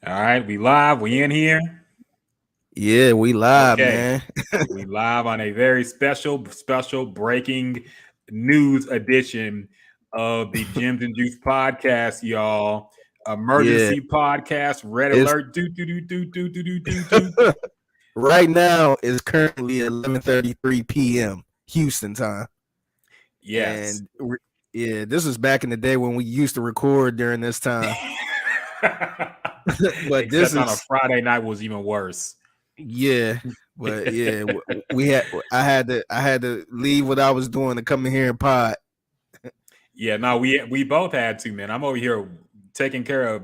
All right, we live. We in here. Yeah, we live, Okay, man. we live on a very special breaking news edition of the Gems and Juice podcast, y'all. Yeah, Emergency podcast. Red it's alert. Do do do do do do do do do. right now is currently 11:33 p.m. Houston time, Yes. and yeah, this is back in the day when we used to record during this time. But this Except on a is Friday night was even worse. yeah, but yeah, we had I had to leave what I was doing to come in here and pod. Yeah, no, we both had to, man. I'm over here taking care of,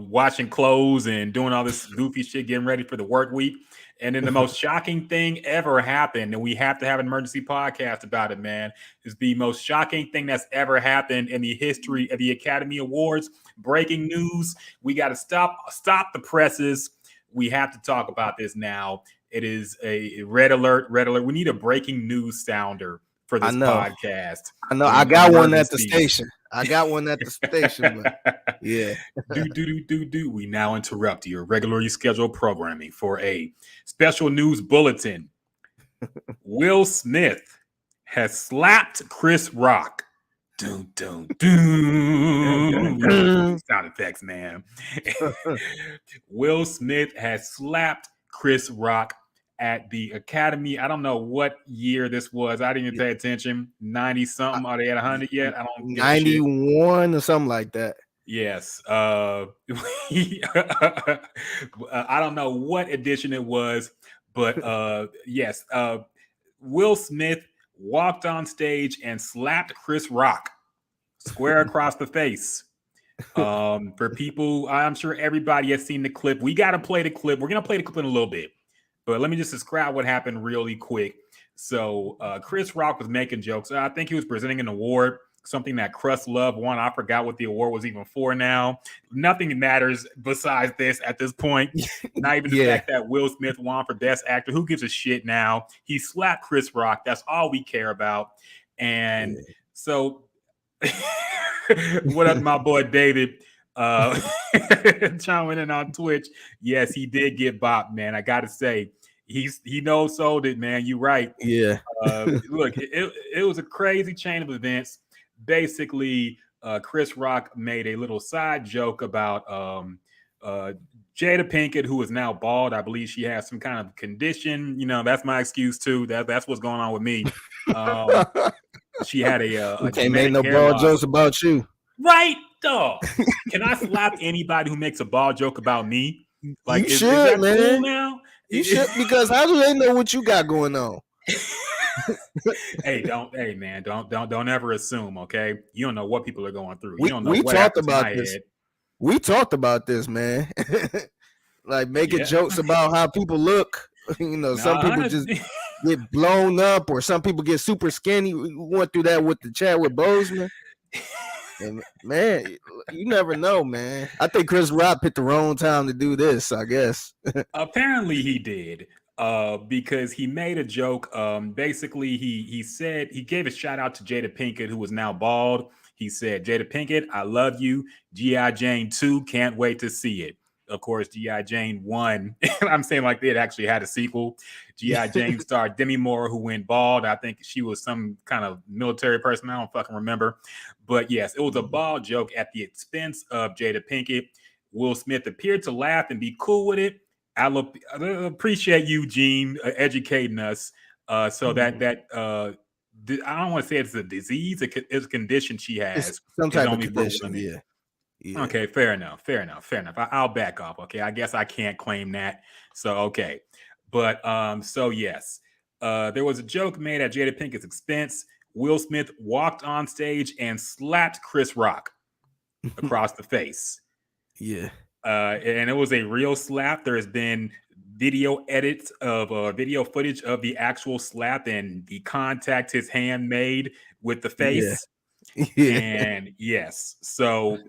washing clothes and doing all this goofy shit, getting ready for the work week. And then the most shocking thing ever happened, and we have to have an emergency podcast about it, man. Is the most shocking thing that's ever happened in the history of the Academy Awards. Breaking news. We got to stop the presses. We have to talk about this now. It is a red alert, red alert. We need a breaking news sounder for I this know, podcast I know. for I the got one at the emergencies. station. I got one at the station, but yeah, Do. We now interrupt your regularly scheduled programming for a special news bulletin. Will Smith has slapped Chris Rock. Doom, doom, doom. We always do these sound effects, man. Will Smith has slapped Chris Rock at the Academy. I don't know what year this was. I didn't even pay attention. 90 something. Are they at 100 yet? I don't give a shit. 91 or something like that. Yes. I don't know what edition it was, but yes. Will Smith walked on stage and slapped Chris Rock square across the face. For people, I'm sure everybody has seen the clip. We got to play the clip. We're going to play the clip in a little bit, but let me just describe what happened really quick. So, Chris Rock was making jokes. I think he was presenting an award, something that Crust Love won. I forgot what the award was even for now. Nothing matters besides this at this point. Not even the Yeah, fact that Will Smith won for Best Actor. Who gives a shit now? He slapped Chris Rock. That's all we care about. And yeah. so what up, my boy David? Uh, chiming in on Twitch. Yes, he did get bopped, man. I got to say, he knows sold it, man. You right. Yeah. Look, it was a crazy chain of events. Basically, Chris Rock made a little side joke about uh, Jada Pinkett, who is now bald. I believe she has some kind of condition. That's my excuse too. That's what's going on with me. Um, she had We a can't make genetic no hair ball loss. jokes about you. Right, dog. Can I slap anybody who makes a ball joke about me? Like, You is should, that cool man. now? You should, because how do they know what you got going on? Hey, man, don't ever assume, okay? You don't know what people are going through. You We don't know we what talked happens in my about this. head. We talked about this, man. Like making Yeah, jokes about how people look. Some nah, people just get blown up, or some people get super skinny. We went through that with the chat with Bozeman. And man, you never know, man. I think Chris Rock picked the wrong time to do this, I guess. Apparently he did. Because he made a joke. Basically, he said he gave a shout out to Jada Pinkett, who was now bald. He said, "Jada Pinkett, I love you. GI Jane 2, can't wait to see it." Of course, GI Jane 1. I'm saying like they actually had a sequel. GI Jane starred Demi Moore, who went bald. I think she was some kind of military person. I don't fucking remember. But yes, it was a bald joke at the expense of Jada Pinkett. Will Smith appeared to laugh and be cool with it. I appreciate you, Gene, educating us. So that I don't want to say it's a disease, it's a condition she It's has some is type of only for condition, women. yeah. Yeah. Okay, fair enough. I'll back off. Okay, I guess I can't claim that. So okay, but so yes, there was a joke made at Jada Pinkett's expense. Will Smith walked on stage and slapped Chris Rock across the face. Yeah. And it was a real slap. There has been video edits of video footage of the actual slap and the contact his hand made with the Yeah. face. Yeah. And yes, so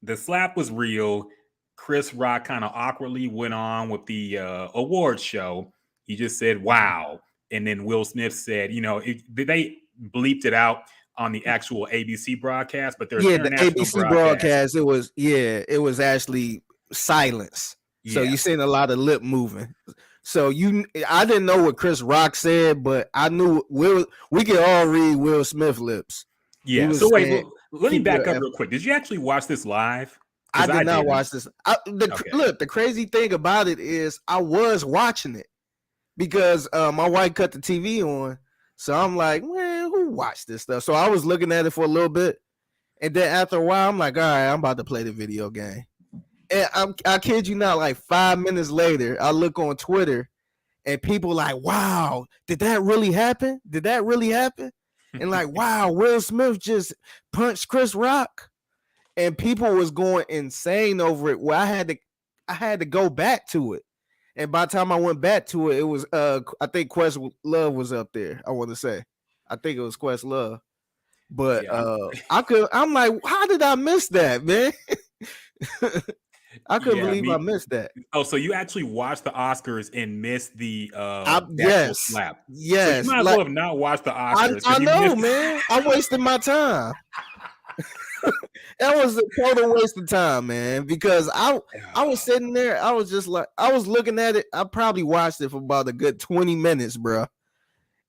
the slap was real. Chris Rock kind of awkwardly went on with the award show. He just said, "Wow," and then Will Smith said, they bleeped it out on the actual ABC broadcast, but there's Yeah, the international ABC broadcast. broadcast, it was actually silence. So you Yes. seen a lot of lip moving. So I didn't know what Chris Rock said, but I knew we could all read Will Smith lips. He Yeah. So was wait, saying, let me "Keep back your up F." real quick. Did you actually watch this live? I Because did I not didn't. watch this. Okay. Look, the crazy thing about it is I was watching it because my wife cut the TV on. So I'm like, man, who watched this stuff? So I was looking at it for a little bit. And then after a while, I'm like, all right, I'm about to play the video game. And I kid you not, like 5 minutes later, I look on Twitter and people like, wow, did that really happen? Did that really happen? And like, wow, Will Smith just punched Chris Rock. And people was going insane over it. Well, I had to go back to it. And by the time I went back to it, it was I think Quest Love was up there. I want to say. I think it was Quest Love. But Yeah. I'm like, how did I miss that, man? I couldn't Yeah. believe I Me. missed that. Oh, so you actually watched the Oscars and missed the actual Yes, slap. So you yes. might as Like well have not watched the Oscars because I you know, missed. man. I wasted my time. That was a total waste of time, man. Because I was sitting there, I was just like, I was looking at it. I probably watched it for about a good 20 minutes, bro.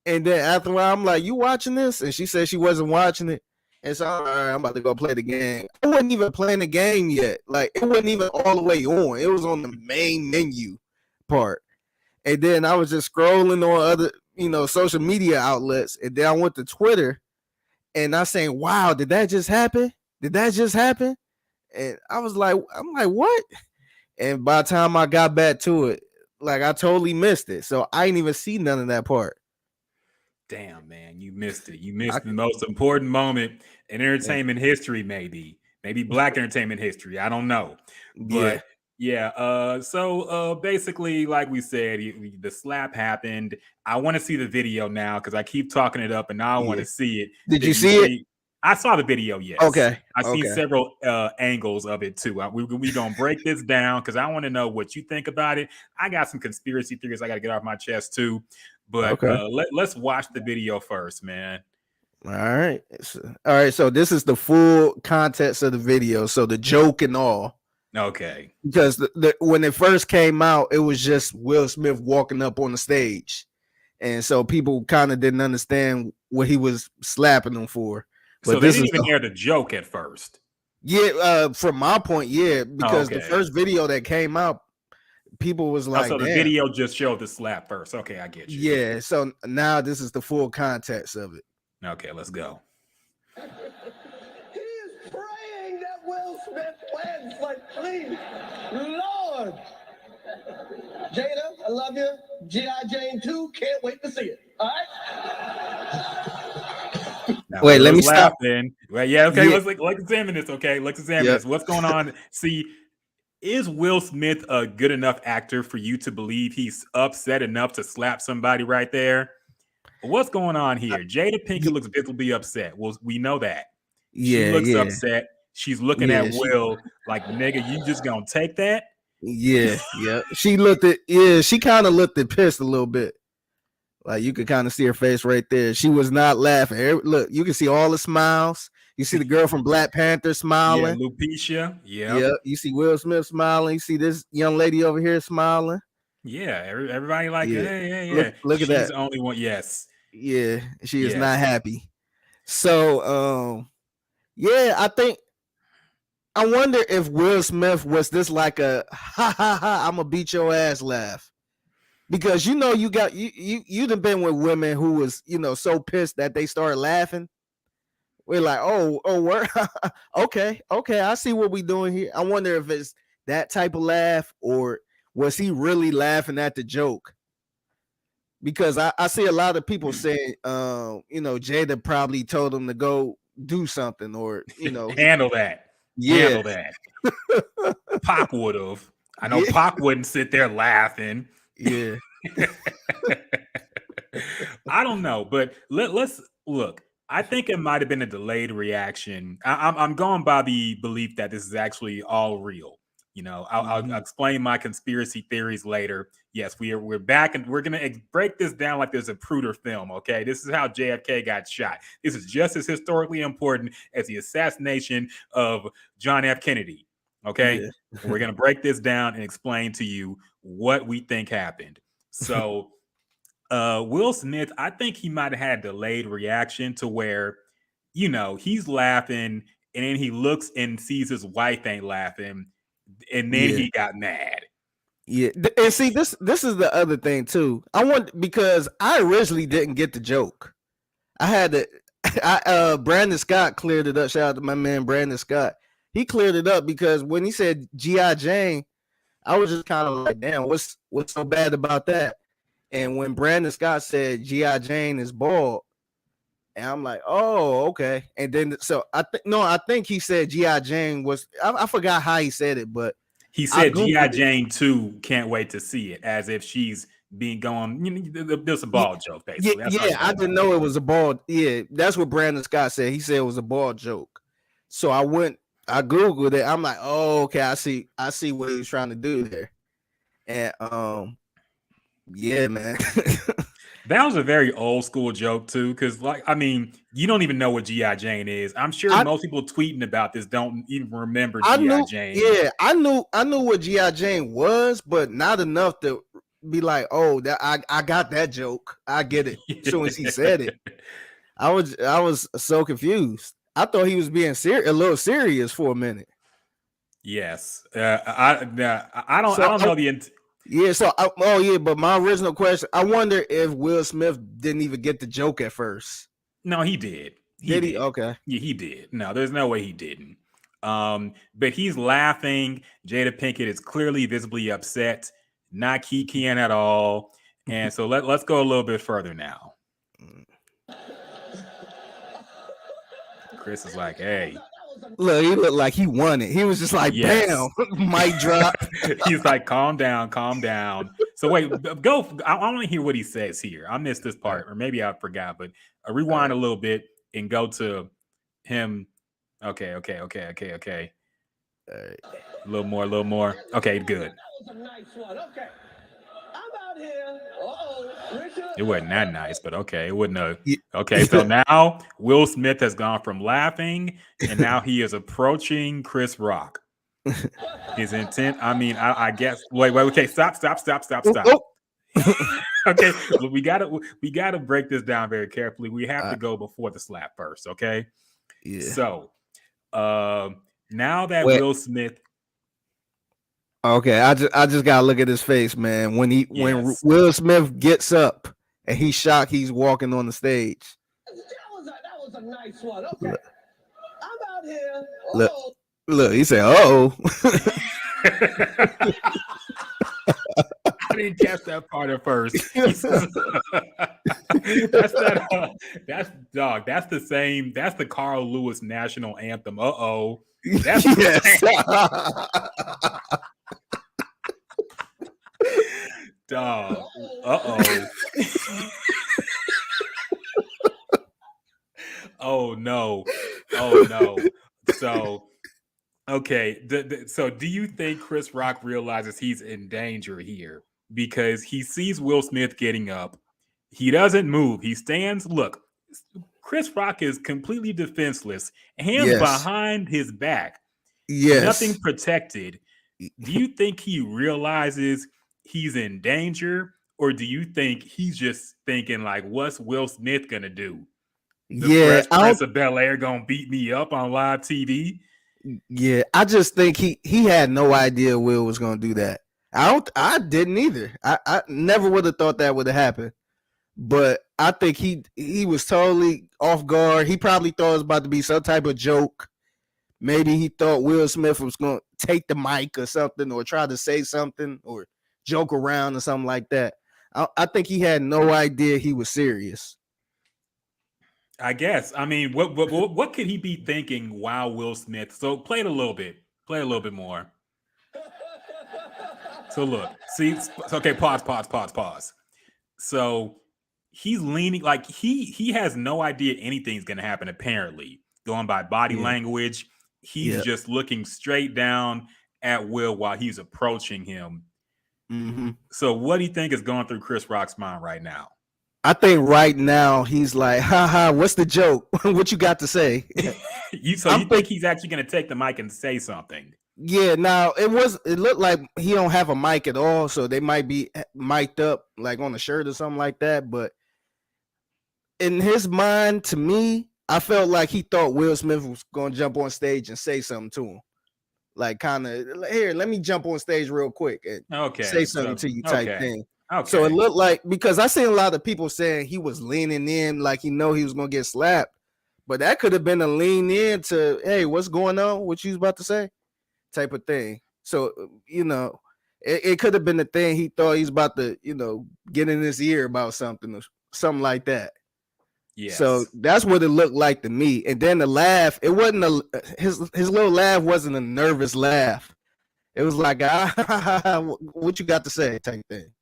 And then after a while, I'm like, "You watching this?" And she said she wasn't watching it. And so, all right, I'm about to go play the game. I wasn't even playing the game yet. Like, it wasn't even all the way on. It was on the main menu part. And then I was just scrolling on other, social media outlets. And then I went to Twitter and I saying, wow, did that just happen? Did that just happen? And I'm like, what? And by the time I got back to it, like I totally missed it. So I didn't even see none of that part. Damn, man, you missed it. You I missed the most important moment in yeah, entertainment history, maybe Black entertainment history. I don't know, yeah, but yeah. So basically, like we said, the slap happened. I want to see the video now because I keep talking it up, and now I want yeah. to see it. Did you Did you see it? say? I saw the video. Yes, Okay, I've seen okay, several angles of it too. We gonna break this down because I want to know what you think about it. I got some conspiracy theories I got to get off my chest too. But okay. let's watch the video first, man. All right. All right. So this is the full context of the video. So the joke and all. Okay. Because when it first came out, it was just Will Smith walking up on the stage. And so people kind of didn't understand what he was slapping them for. So But they this didn't is even air the joke at first. from my point, yeah, because the Okay. first video that came out, people was Oh, like, so the damn. video just showed the slap first. Okay, I get you. Yeah. So now this is the full context of it. Okay, let's go. He is praying that Will Smith wins. Like, please, Lord. Jada, I love you. G.I. Jane 2, can't wait to see it. All right? Now, Wait, let Will's me stop. laughing. Well, yeah, okay. Yeah. Let's examine this. Okay, let's examine Yep. this. What's going on? See, is Will Smith a good enough actor for you to believe he's upset enough to slap somebody right there? What's going on here? Jada Pinkett looks visibly upset. Well, we know that. She Yeah, looks yeah, upset. She's looking yeah. at Will like, nigga, you just gonna take that? Yeah. She looked at she kind of looked at pissed a little bit. Like you could kind of see her face right there. She was not laughing. Look, you can see all the smiles. You see the girl from Black Panther Yeah, smiling. Lupicia. Yep. Yeah, you see Will Smith smiling. You see this young lady over here smiling. Yeah. Everybody like, Yeah. yeah. Look at She's that. the only one. Yes. Yeah, she is Yes. not happy. So, yeah, I wonder if Will Smith was this like a ha ha ha, I'm gonna beat your ass laugh. Because you got you done been with women who was so pissed that they started laughing. We're like, we're okay, I see what we doing here. I wonder if it's that type of laugh or was he really laughing at the joke? Because I see a lot of people saying, Jada probably told him to go do something or Handle that. yeah, Handle that. Pac would have. I know yeah, Pac wouldn't sit there laughing. yeah, I don't know, but let's look. I think it might have been a delayed reaction. I'm going by the belief that this is actually all real. I'll explain my conspiracy theories later. Yes, we're back, and we're gonna break this down like there's a Pruder film. Okay, this is how JFK got shot. This is just as historically important as the assassination of John F. Kennedy. Okay. Yeah. And we're going to break this down and explain to you what we think happened. So, Will Smith, I think he might have had delayed reaction to where, he's laughing and then he looks and sees his wife ain't laughing. And then Yeah. he got mad. Yeah, and see, this is the other thing too. I want because I originally didn't get the joke. I had to. Brandon Scott cleared it up. Shout out to my man Brandon Scott. He cleared it up because when he said G.I. Jane, I was just kind of like, damn, what's so bad about that? And when Brandon Scott said G.I. Jane is bald, and I'm like, oh, okay. And then so I think he said G.I. Jane was. I forgot how he said it, but he I said G.I. googled it. Jane 2 can't wait to see it, as if she's being going, there's a ball joke, basically. Yeah, I didn't know it was a ball. Yeah, that's what Brandon Scott said. He said it was a ball joke. So I googled it. I'm like, oh, okay, I see what he was trying to do there. And yeah, man. That was a very old school joke too, because you don't even know what G.I. Jane is. I'm sure most people tweeting about this don't even remember G.I. Jane. Yeah, I knew what G.I. Jane was, but not enough to be like, oh, that I got that joke. I get it. As soon as he said it, I was so confused. I thought he was being a little serious for a minute. Yes, I don't know the. Yeah, so but my original question, I wonder if Will Smith didn't even get the joke at first. No, he did. Did he? Okay. Yeah, he did. No, there's no way he didn't. But he's laughing. Jada Pinkett is clearly visibly upset, not kikiing at all. And so let's go a little bit further now. Chris is like, hey. Look, he looked like he won it. He was just like, bam, mic drop. He's like, calm down. So wait, go. I want to hear what he says here. I missed this part, or maybe I forgot, but rewind a little bit and go to him. Okay. All right. A little more. Okay, good. That was a nice one. Okay. I'm out here. Richard. It wasn't that nice, but okay, it wouldn't. Okay, so now Will Smith has gone from laughing, and now he is approaching Chris Rock. His intent. I guess. Wait. Okay, stop. Okay, we gotta break this down very carefully. We have to go before the slap first. Okay. Yeah. So, now that Will Smith. Okay, I just gotta look at his face, man. When Will Smith gets up and he's shocked he's walking on the stage. That was a nice one. Okay. I'm out here. Look, he said, "Oh." I didn't catch that part at first. That's the same. That's the Carl Lewis national anthem. That's yes. Dog. Oh no. So, okay. So, do you think Chris Rock realizes he's in danger here because he sees Will Smith getting up? He doesn't move. He stands. Look, Chris Rock is completely defenseless, hands behind his back. Yes. Nothing protected. Do you think he realizes he's in danger, or do you think he's just thinking like, what's Will Smith gonna do? The Fresh Prince of Bel-Air gonna beat me up on live TV? Yeah, I just think he had no idea Will was gonna do that. I didn't either. I never would have thought that would have happened. But I think he was totally off guard. He probably thought it was about to be some type of joke. Maybe he thought Will Smith was going to take the mic or something, or try to say something or joke around or something like that. I think he had no idea he was serious. I guess. What could he be thinking while Will Smith? So play it a little bit. Play a little bit more. So look, see, okay, pause. So he's leaning like he has no idea anything's gonna happen, apparently. Going by body language, he's just looking straight down at Will while he's approaching him. Mm-hmm. So what do you think is going through Chris Rock's mind right now? I think right now he's like, ha, what's the joke? What you got to say? You think he's actually going to take the mic and say something? Yeah, now it looked like he don't have a mic at all, so they might be mic'd up like on a shirt or something like that. But in his mind, to me, I felt like he thought Will Smith was gonna jump on stage and say something to him. Like kind of here, let me jump on stage real quick and say Okay, something so to you type okay, thing. So it okay, looked like, because I seen a lot of people saying he was leaning in like he know he was gonna get slapped, but that could have been a lean in to, hey, what's going on? What you was about to say? Type of thing. So it could have been the thing he thought he's about to, get in his ear about something or something like that. So yes. that's what it looked like to me. And then the laugh, it wasn't his little laugh wasn't a nervous laugh. It was like, what you got to say type thing.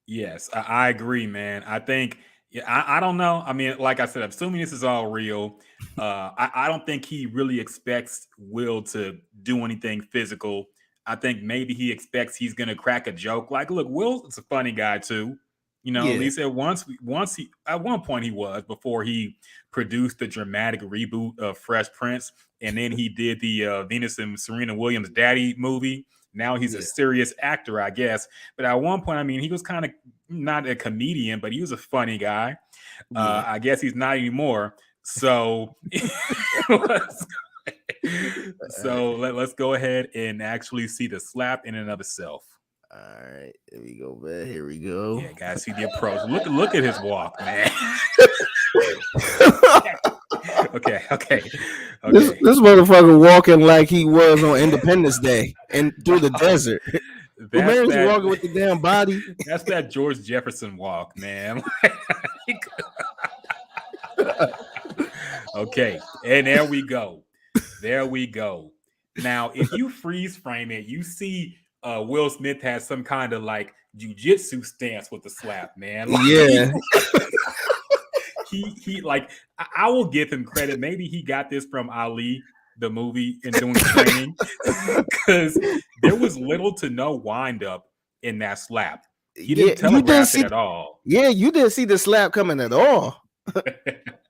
Yes, I agree, man. I think, yeah, I don't know. I mean, like I said, assuming this is all real, I don't think he really expects Will to do anything physical. I think maybe he expects he's gonna crack a joke. Like, look, Will's a funny guy too. At Yeah, least at one point he was, before he produced the dramatic reboot of Fresh Prince, and then he did the Venus and Serena Williams' Daddy movie. Now he's a yeah, serious actor, I guess. But at one point, I mean, he was kind of not a comedian, but he was a funny guy. yeah. I guess he's not anymore. So, let's go ahead and actually see the slap in and of itself. All right, here we go, man. Here we go. Yeah, guys, see the approach. Look at his walk, man. Okay. This motherfucker walking like he was on Independence Day and through the desert. That's Man, he's that. walking with the damn body. That's that George Jefferson walk, man. Okay, and there we go. There we go. Now, if you freeze frame it, you see Will Smith has some kind of like jujitsu stance with the slap, man. Like, Yeah, he like, I will give him credit. Maybe he got this from Ali, the movie, and doing training, because there was little to no wind up in that slap. He yeah. didn't You didn't telegraph it see. at all. Yeah, you didn't see the slap coming at all.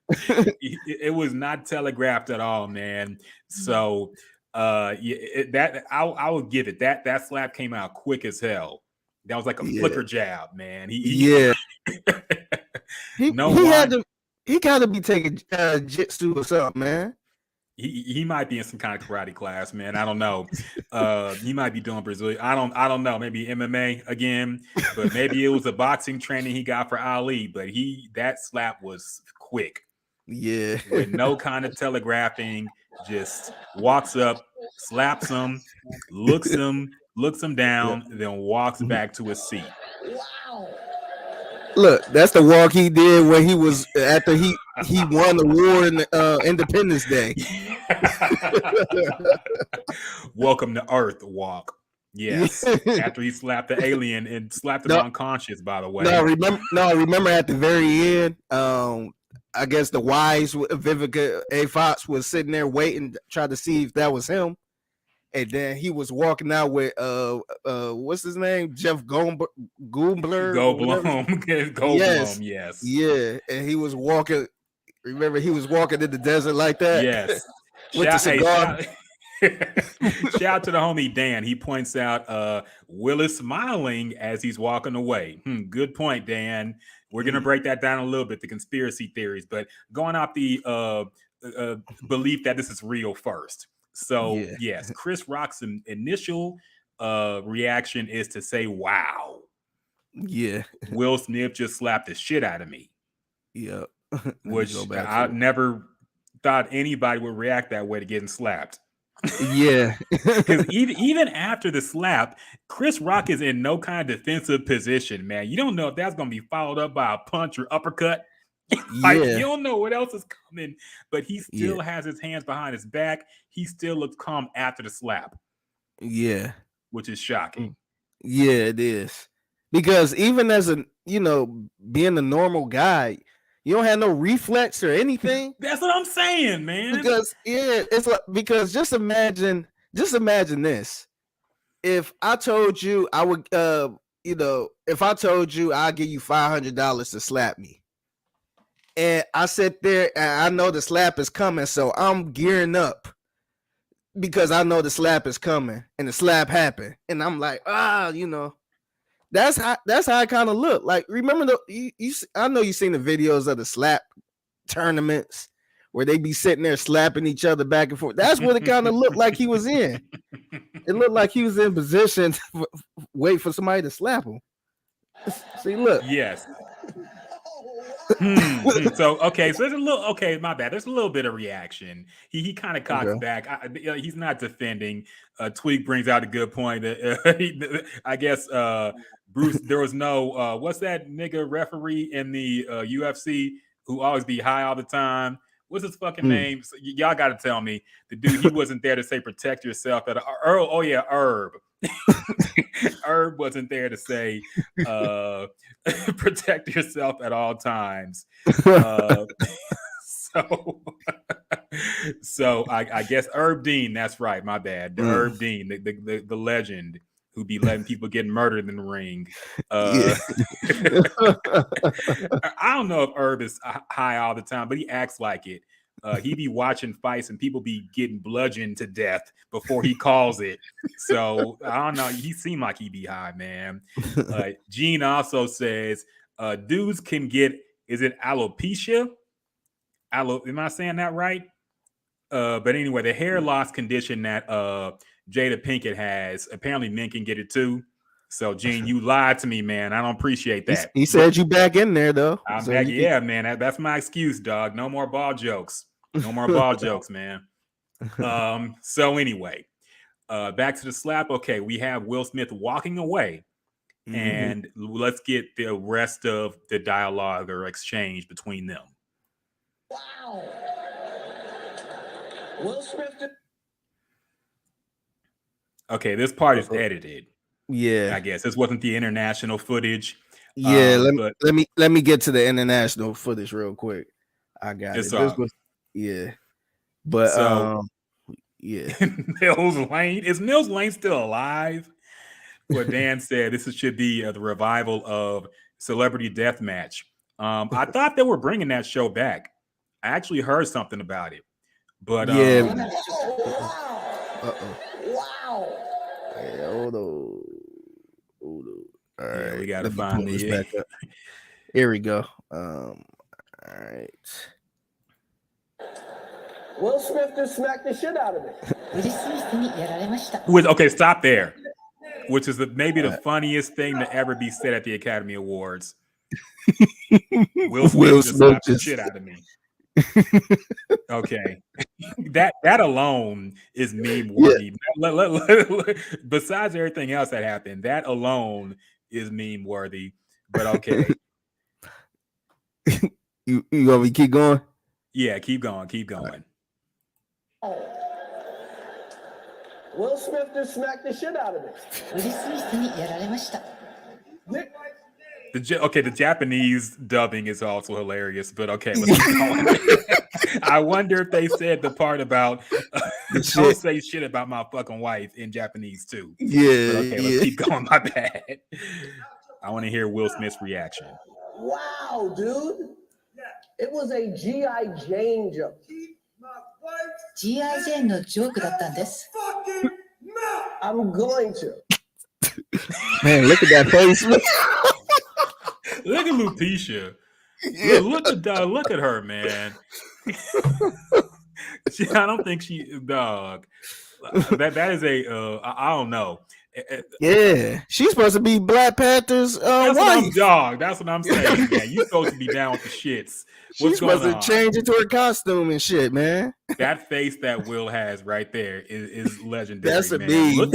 It was not telegraphed at all, man. So that I would give it that slap came out quick as hell. That was like a Yeah, flicker jab, man. yeah. He No he had wine. to. He got to be taking jitsu or something, man. He might be in some kind of karate class, man. I don't know. He might be doing Brazilian. I don't know. Maybe MMA again, but maybe it was a boxing training he got for Ali. But that slap was quick, Yeah, with no kind of telegraphing. Just walks up, slaps him, looks him yeah. down, then walks back to his seat. Wow. Look, that's the walk he did when he was after he won the war in Independence Day. Welcome to Earth walk. Yes. Yeah. After he slapped the alien and slapped him No, unconscious, by the way. remember at the very end, I guess the wise Vivica A. Fox was sitting there waiting, trying to see if that was him. And then he was walking out with what's his name? Jeff Goldblum. Goldblum, yes. Yeah. And he was walking. Remember, he was walking in the desert like that. Yes. With the cigar. Shout out to the homie Dan. He points out Will is smiling as he's walking away. Good point, Dan. We're gonna break that down a little bit, the conspiracy theories, but going off the belief that this is real first. So Yeah. yes, Chris Rock's initial reaction is to say, "Wow, Yeah. Will Smith just slapped the shit out of me," Yeah. which I never thought anybody would react that way to getting slapped. Yeah. Because even after the slap, Chris Rock is in no kind of defensive position, man. You don't know if that's going to be followed up by a punch or uppercut. Like, Yeah. you don't know what else is coming, but he still Yeah. has his hands behind his back. He still looks calm after the slap, Yeah. which is shocking. Yeah, it is. Because even as being a normal guy, you don't have no reflex or anything. That's what I'm saying, man. Because it's like, because just imagine this. If I told you I would if I told you I'll give you $500 to slap me. And I sit there and I know the slap is coming, so I'm gearing up. because I know the slap is coming and the slap happened, and I'm like, that's how I kind of look. Like, remember I know you've seen the videos of the slap tournaments where they be sitting there slapping each other back and forth. That's what it kind of looked like he was in. It looked like he was in position to wait for somebody to slap him. See, look. Yes. So there's a little my bad. There's a little bit of reaction. He kind of cocks back. He's not defending. Tweak brings out a good point. I guess Bruce, there was no what's that nigga referee in the UFC who always be high all the time. What's his fucking name? So y'all got to tell me. The dude, he wasn't there to say protect yourself. Herb. Herb wasn't there to say protect yourself at all times. So I guess Herb Dean, that's right, my bad. Herb Dean, the legend who be letting people get murdered in the ring. I don't know if Herb is high all the time, but he acts like it. He be watching fights and people be getting bludgeoned to death before he calls it. So I don't know. He seemed like he be high, man. Gene also says dudes can get, is it alopecia? Am I saying that right? But anyway, the hair loss condition that Jada Pinkett has, apparently men can get it too. So Gene, you lied to me, man. I don't appreciate that. He said you back in there though. I'm back. Yeah, man. That's my excuse, dog. No more ball jokes. No more ball jokes, man. So anyway, back to the slap. Okay, we have Will Smith walking away, and let's get the rest of the dialogue or exchange between them. Wow. Will Smith. Okay, this part is edited. Yeah, I guess this wasn't the international footage. Yeah, let me get to the international footage real quick. I got it. But so, yeah. Mills Lane, is Mills Lane still alive? What Dan said, this should be the revival of Celebrity Deathmatch. I thought they were bringing that show back. I actually heard something about it, but yeah. Wow. Hey, hold on. All right, yeah, we gotta find this back up. Here we go. All right. Will Smith just smacked the shit out of me. Okay, stop there. Which is maybe the funniest thing to ever be said at the Academy Awards. Will Smith just slapped the shit out of me. Okay, that alone is meme worthy. Yeah. Besides everything else that happened, that alone is meme worthy. But okay, you want me to keep going? Yeah, keep going. Right. Will Smith just smacked the shit out of me. The Japanese dubbing is also hilarious, but okay, let's keep going. I wonder if they said the part about don't say shit about my fucking wife in Japanese too. Yeah. But okay, let's keep going. My bad. I want to hear Will Smith's reaction. Wow, dude. It was a G.I. Jane joke. G.I. Jane no joke だったんです。 I'm going to. Man, look at that face. Look at Lupetia. Yeah. Look at her, man. I don't think she dog. That is a I don't know. Yeah, she's supposed to be Black Panther's wife. That's what I'm saying. Yeah, you supposed to be down with the shits. She's supposed to change into her costume and shit, man. That face that Will has right there is legendary. That's a man. big.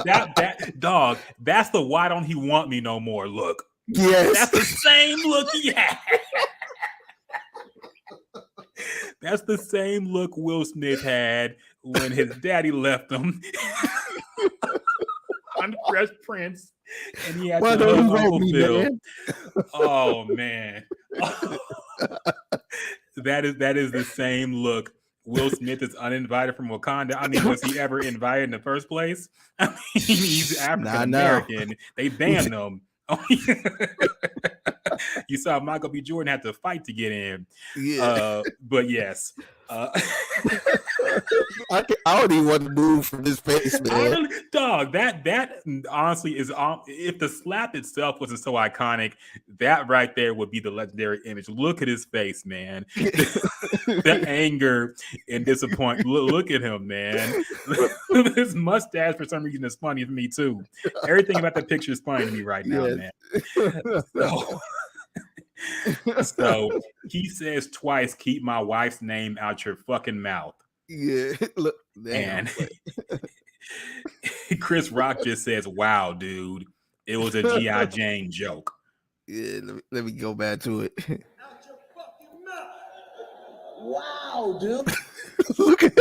that dog. That's the why don't he want me no more look. Yes, that's the same look he had. That's the same look Will Smith had when his daddy left him on Fresh Prince, and he had to hug Uncle Phil. Oh man, that is the same look. Will Smith is uninvited from Wakanda. I mean, was he ever invited in the first place? I mean, he's African American. They banned him. You saw Michael B. Jordan had to fight to get in. Yeah. But yes. I don't even want to move from this face, man. Dog, that honestly is if the slap itself wasn't so iconic, that right there would be the legendary image. Look at his face, man. The anger and disappointment. Look at him, man. His mustache for some reason is funny to me too. Everything about that picture is funny to me right now, man. So he says twice, "Keep my wife's name out your fucking mouth." Yeah, look, damn. And Chris Rock just says, "Wow, dude, it was a G.I. Jane joke." Yeah, let me go back to it. Out your fucking mouth. Wow, dude. Look at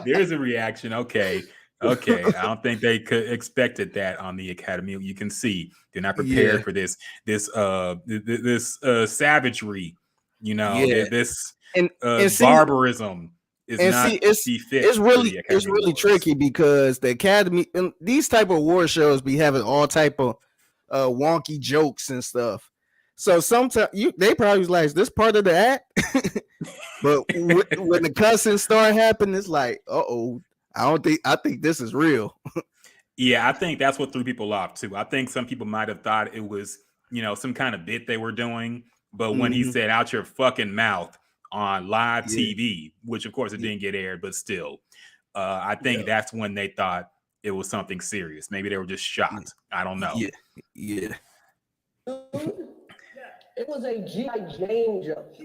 There's a reaction. Okay. I don't think they could expected that on the Academy. You can see they're not prepared for this savagery. You know, this barbarism is not befit. It's really tricky because the Academy and these type of award shows be having all type of wonky jokes and stuff. So sometimes they probably was like, "Is this part of the act?" But when the cussing start happening, it's like, "Uh-oh, I think this is real." Yeah, I think that's what threw people off too. I think some people might have thought it was, some kind of bit they were doing. But when he said "out your fucking mouth" on live TV, which of course it didn't get aired, but still, I think that's when they thought it was something serious. Maybe they were just shocked. I don't know. Yeah. It was a G.I. Jane joke.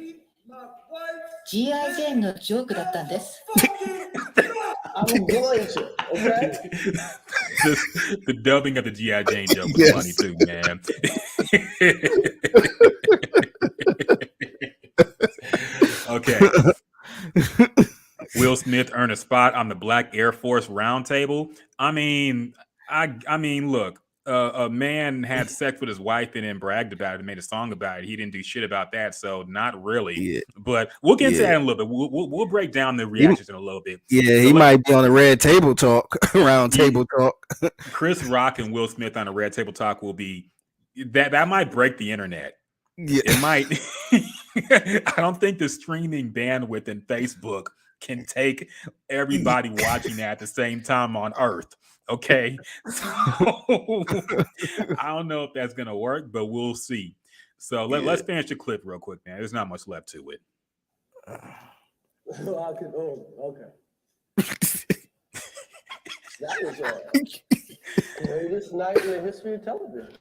G.I. Jane のジョークだったんです。I'm going to, okay? The dubbing of the G.I. Jane joke was funny too, man. Okay. Will Smith earned a spot on the Black Air Force Roundtable. I mean, look, a man had sex with his wife and then bragged about it and made a song about it. He didn't do shit about that, so not really. Yeah. But we'll get to that in a little bit. We'll break down the reactions in a little bit. Yeah, so he might be on the Red Table Talk, Round Table Talk. Chris Rock and Will Smith on the Red Table Talk will be that might break the internet. Yeah. It might. I don't think the streaming bandwidth in Facebook can take everybody watching that at the same time on Earth. Okay, so I don't know if that's gonna work, but we'll see. So let's finish the clip real quick, man. There's not much left to it. Okay. That was greatest night in the history of television.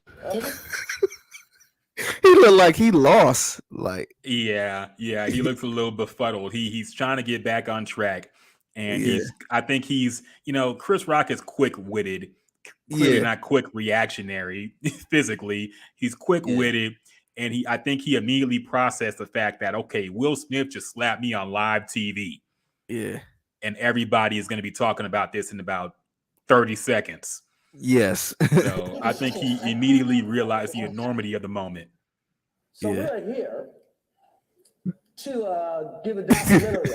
He looked like he lost. Like yeah, he looks a little befuddled. He's trying to get back on track. And I think he's, Chris Rock is quick-witted, clearly not quick reactionary physically. He's quick-witted, and I think he immediately processed the fact that, okay, Will Smith just slapped me on live TV. Yeah. And everybody is going to be talking about this in about 30 seconds. Yes. So I think he immediately realized the enormity of the moment. So we're here to give a documentary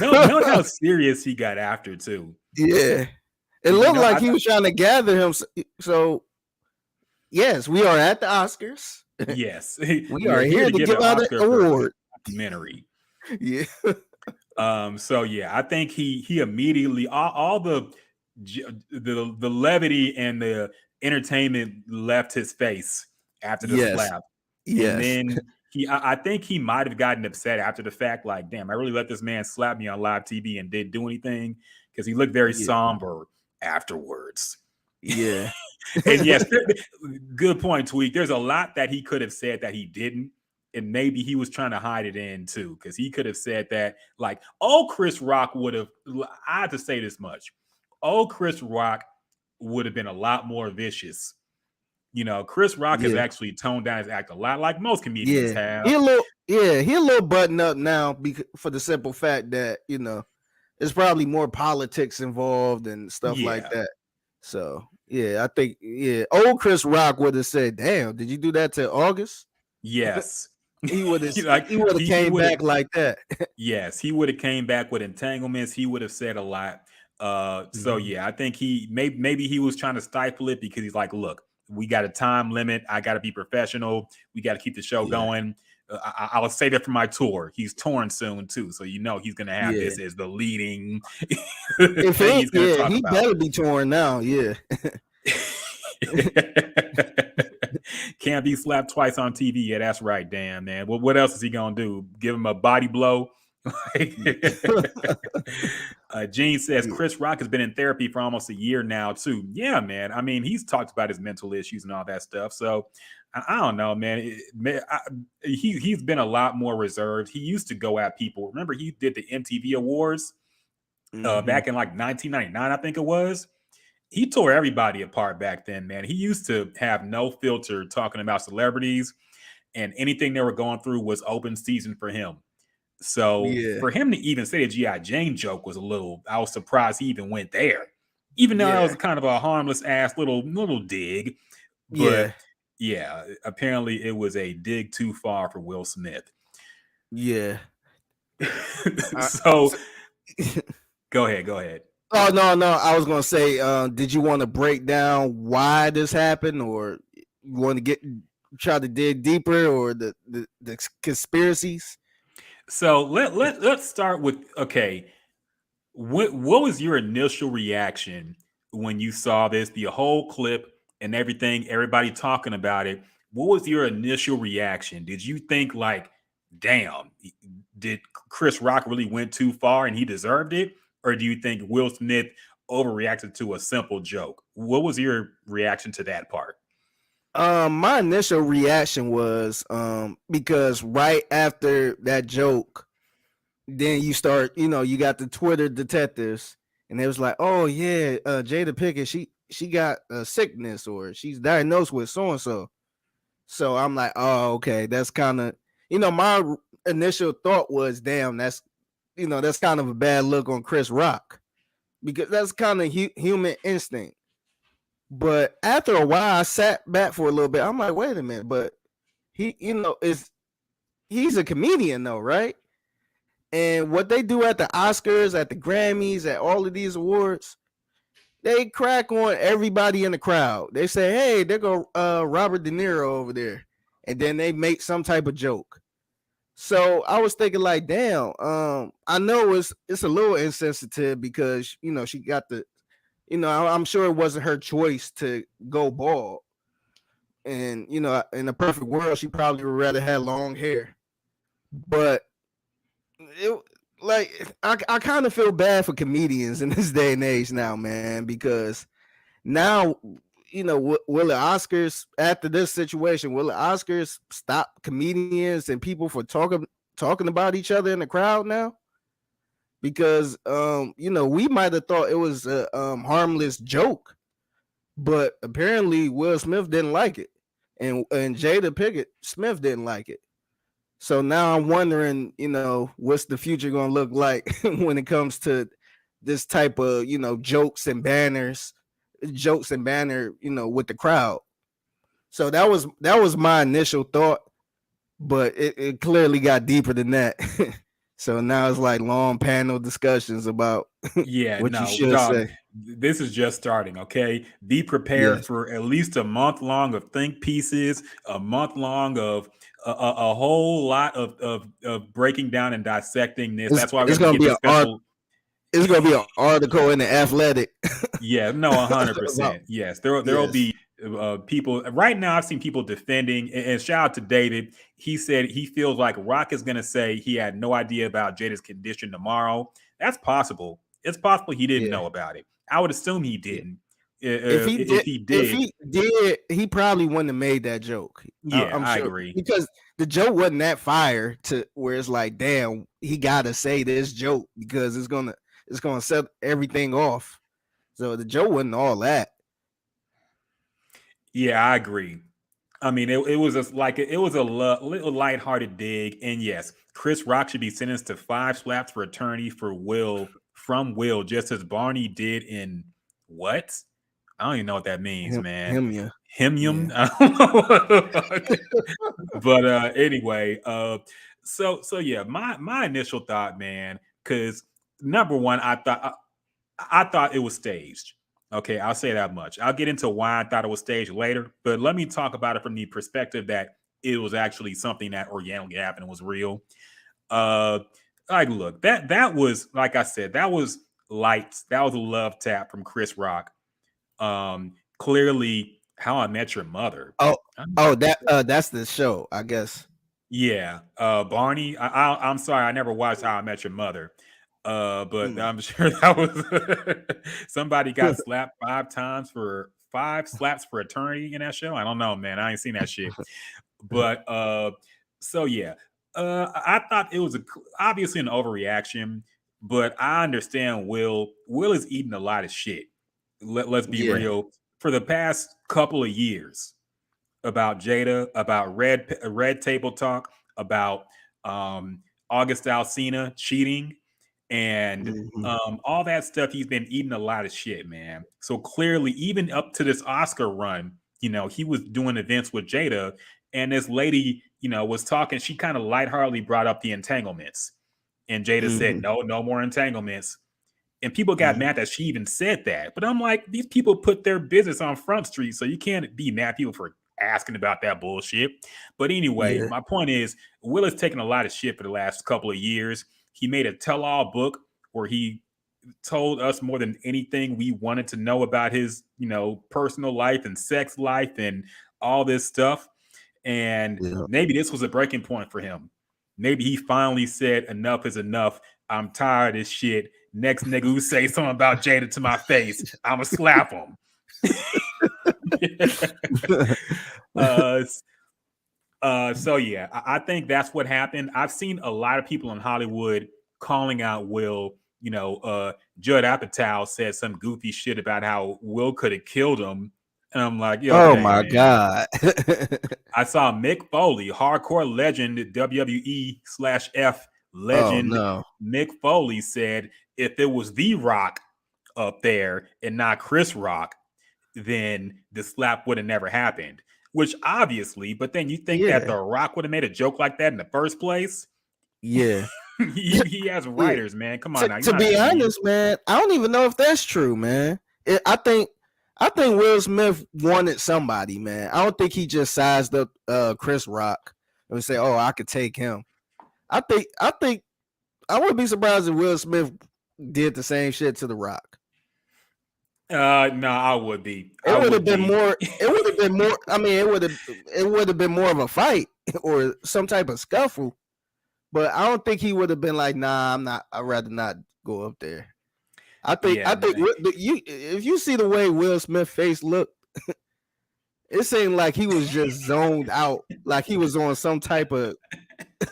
Note how serious he got after too. Yeah, it looked like he was trying to gather him. So, yes, we are at the Oscars. Yes, we are here to give out an award. Documentary. Yeah. So yeah, I think he immediately all the levity and the entertainment left his face after the slap. Yes. And then I think he might have gotten upset after the fact, like, damn, I really let this man slap me on live TV and didn't do anything, because he looked very somber afterwards. Yeah. And yes, good point, Tweak. There's a lot that he could have said that he didn't. And maybe he was trying to hide it in too, because he could have said that, like, Chris Rock would have, I have to say this much. Chris Rock would have been a lot more vicious. Chris Rock has actually toned down his act a lot, like most comedians have. He a little button up now for the simple fact that, there's probably more politics involved and stuff like that. So, I think, old Chris Rock would have said, damn, did you do that to August? Yes. He would have came back like that. Yes, he would have came back with entanglements. He would have said a lot. So I think he maybe he was trying to stifle it, because he's like, look, We got a time limit. I got to be professional. We got to keep the show going. I'll save it for my tour. He's touring soon too, so he's gonna have this as the leading If thing he's gonna talk he about. better be touring now. Yeah. Can't be slapped twice on TV. Yeah, that's right. Damn, man. What else is he gonna do? Give him a body blow? Gene says Chris Rock has been in therapy for almost a year now too. Yeah, man. I mean, he's talked about his mental issues and all that stuff. So I don't know, man. He's been a lot more reserved. He used to go at people. Remember, he did the MTV Awards back in like 1999, I think it was. He tore everybody apart back then, man. He used to have no filter talking about celebrities, and anything they were going through was open season for him. So for him to even say the G.I. Jane joke was I was surprised he even went there. Even though that was kind of a harmless ass little dig. But yeah, apparently it was a dig too far for Will Smith. Yeah. So go ahead. Oh, no. I was going to say, did you want to break down why this happened, or you want to try to dig deeper, or the conspiracies? So let's start with, okay, what was your initial reaction when you saw this, the whole clip and everything, everybody talking about it? What was your initial reaction? Did you think like, damn, did Chris Rock really went too far and he deserved it? Or do you think Will Smith overreacted to a simple joke? What was your reaction to that part? My initial reaction was because right after that joke, then you start, you got the Twitter detectives, and it was like, oh yeah, Jada Pinkett, she got a sickness, or she's diagnosed with so and so. So I'm like, oh, okay, that's kind of, my initial thought was, damn, that's kind of a bad look on Chris Rock, because that's kind of human instinct. But after a while, I sat back for a little bit. I'm like, wait a minute, but he, he's a comedian though, right? And what they do at the Oscars, at the Grammys, at all of these awards, they crack on everybody in the crowd. They say, hey, there go Robert De Niro over there. And then they make some type of joke. So I was thinking like, damn, I know it's a little insensitive because, she got the, I'm sure it wasn't her choice to go bald. And, in a perfect world, she probably would rather have long hair. But I kind of feel bad for comedians in this day and age now, man, because now, will the Oscars, after this situation, will the Oscars stop comedians and people for talking about each other in the crowd now? Because we might have thought it was a harmless joke, but apparently Will Smith didn't like it, and Jada Pinkett Smith didn't like it. So now I'm wondering, what's the future going to look like when it comes to this type of, jokes and banner, with the crowd. So that was my initial thought, but it clearly got deeper than that. So now it's like long panel discussions about what you should say. This is just starting, okay? Be prepared for at least a month long of think pieces, a month long of a whole lot of breaking down and dissecting this. That's why we're going to get the special. It's going to be an article in the Athletic. Yeah, no, 100%. Yes, there will be people. Right now, I've seen people defending, and shout out to David. He said he feels like Rock is going to say he had no idea about Jada's condition tomorrow. That's possible. It's possible he didn't know about it. I would assume he didn't. If he did, he probably wouldn't have made that joke. Yeah, I'm I sure, agree. because the joke wasn't that fire to where it's like, damn, he got to say this joke because it's gonna set everything off. So the joke wasn't all that. Yeah, I agree. I mean, it was a little lighthearted dig, and yes, Chris Rock should be sentenced to 5 slaps for attorney from Will, just as Barney did in what? I don't even know what that means, man. Himium. Yeah. I don't know. But anyway, so yeah, my initial thought, man, because number one, I thought it was staged. Okay, I'll say that much. I'll get into why I thought it was staged later, but let me talk about it from the perspective that it was actually something that organically happened and was real. Uh, like, look, that was like I said, that was lights. That was a love tap from Chris Rock. Clearly, How I Met Your Mother. Oh, that's the show, I guess. Yeah, Barney. I'm sorry, I never watched How I Met Your Mother. But I'm sure that was somebody got slapped 5 times for 5 slaps for eternity in that show. I don't know, man. I ain't seen that shit. But so yeah, I thought it was obviously an overreaction, but I understand Will. Will is eating a lot of shit. Let's be Yeah. real. For the past couple of years, about Jada, about red table talk, about August Alsina cheating, and Mhm. all that stuff. He's been eating a lot of shit, man. So clearly, even up to this Oscar run, he was doing events with Jada, and this lady, was talking. She kind of lightheartedly brought up the entanglements, and Jada said, Mhm. "No, no more entanglements." And people got Mhm. mad that she even said that. But I'm like, these people put their business on Front Street, so you can't be mad at people for asking about that bullshit. But anyway, Yeah. my point is, Will has taken a lot of shit for the last couple of years. He made a tell-all book where he told us more than anything we wanted to know about his, personal life and sex life and all this stuff. And Yeah. maybe this was a breaking point for him. Maybe he finally said, enough is enough. I'm tired of this shit. Next nigga who say something about Jada to my face, I'ma slap him. uh, so yeah, I think that's what happened. I've seen a lot of people in Hollywood calling out Will. Judd Apatow said some goofy shit about how Will could have killed him. And I'm like, yo, Oh okay, my man. God. I saw Mick Foley, hardcore legend, WWE/F Oh legend. no. Mick Foley said, if it was The Rock up there and not Chris Rock, then the slap would have never happened. Which obviously, but then you think that Yeah. The Rock would have made a joke like that in the first place? Yeah. he has Yeah. writers, man. Come on To, now, you're to not a be comedian. honest, man, I don't even know if that's true, man. I think Will Smith wanted somebody, man. I don't think he just sized up Chris Rock and say, "Oh, I could take him." I think I wouldn't be surprised if Will Smith did the same shit to The Rock. No, I would be. It I would have would been be. more. It would have been more. I mean, it would have been more of a fight or some type of scuffle. But I don't think he would have been like, "Nah, I'm not. I'd rather not go up there." I think Yeah, I think man. you if you see the way Will Smith's face looked, it seemed like he was just zoned out, like he was on some type of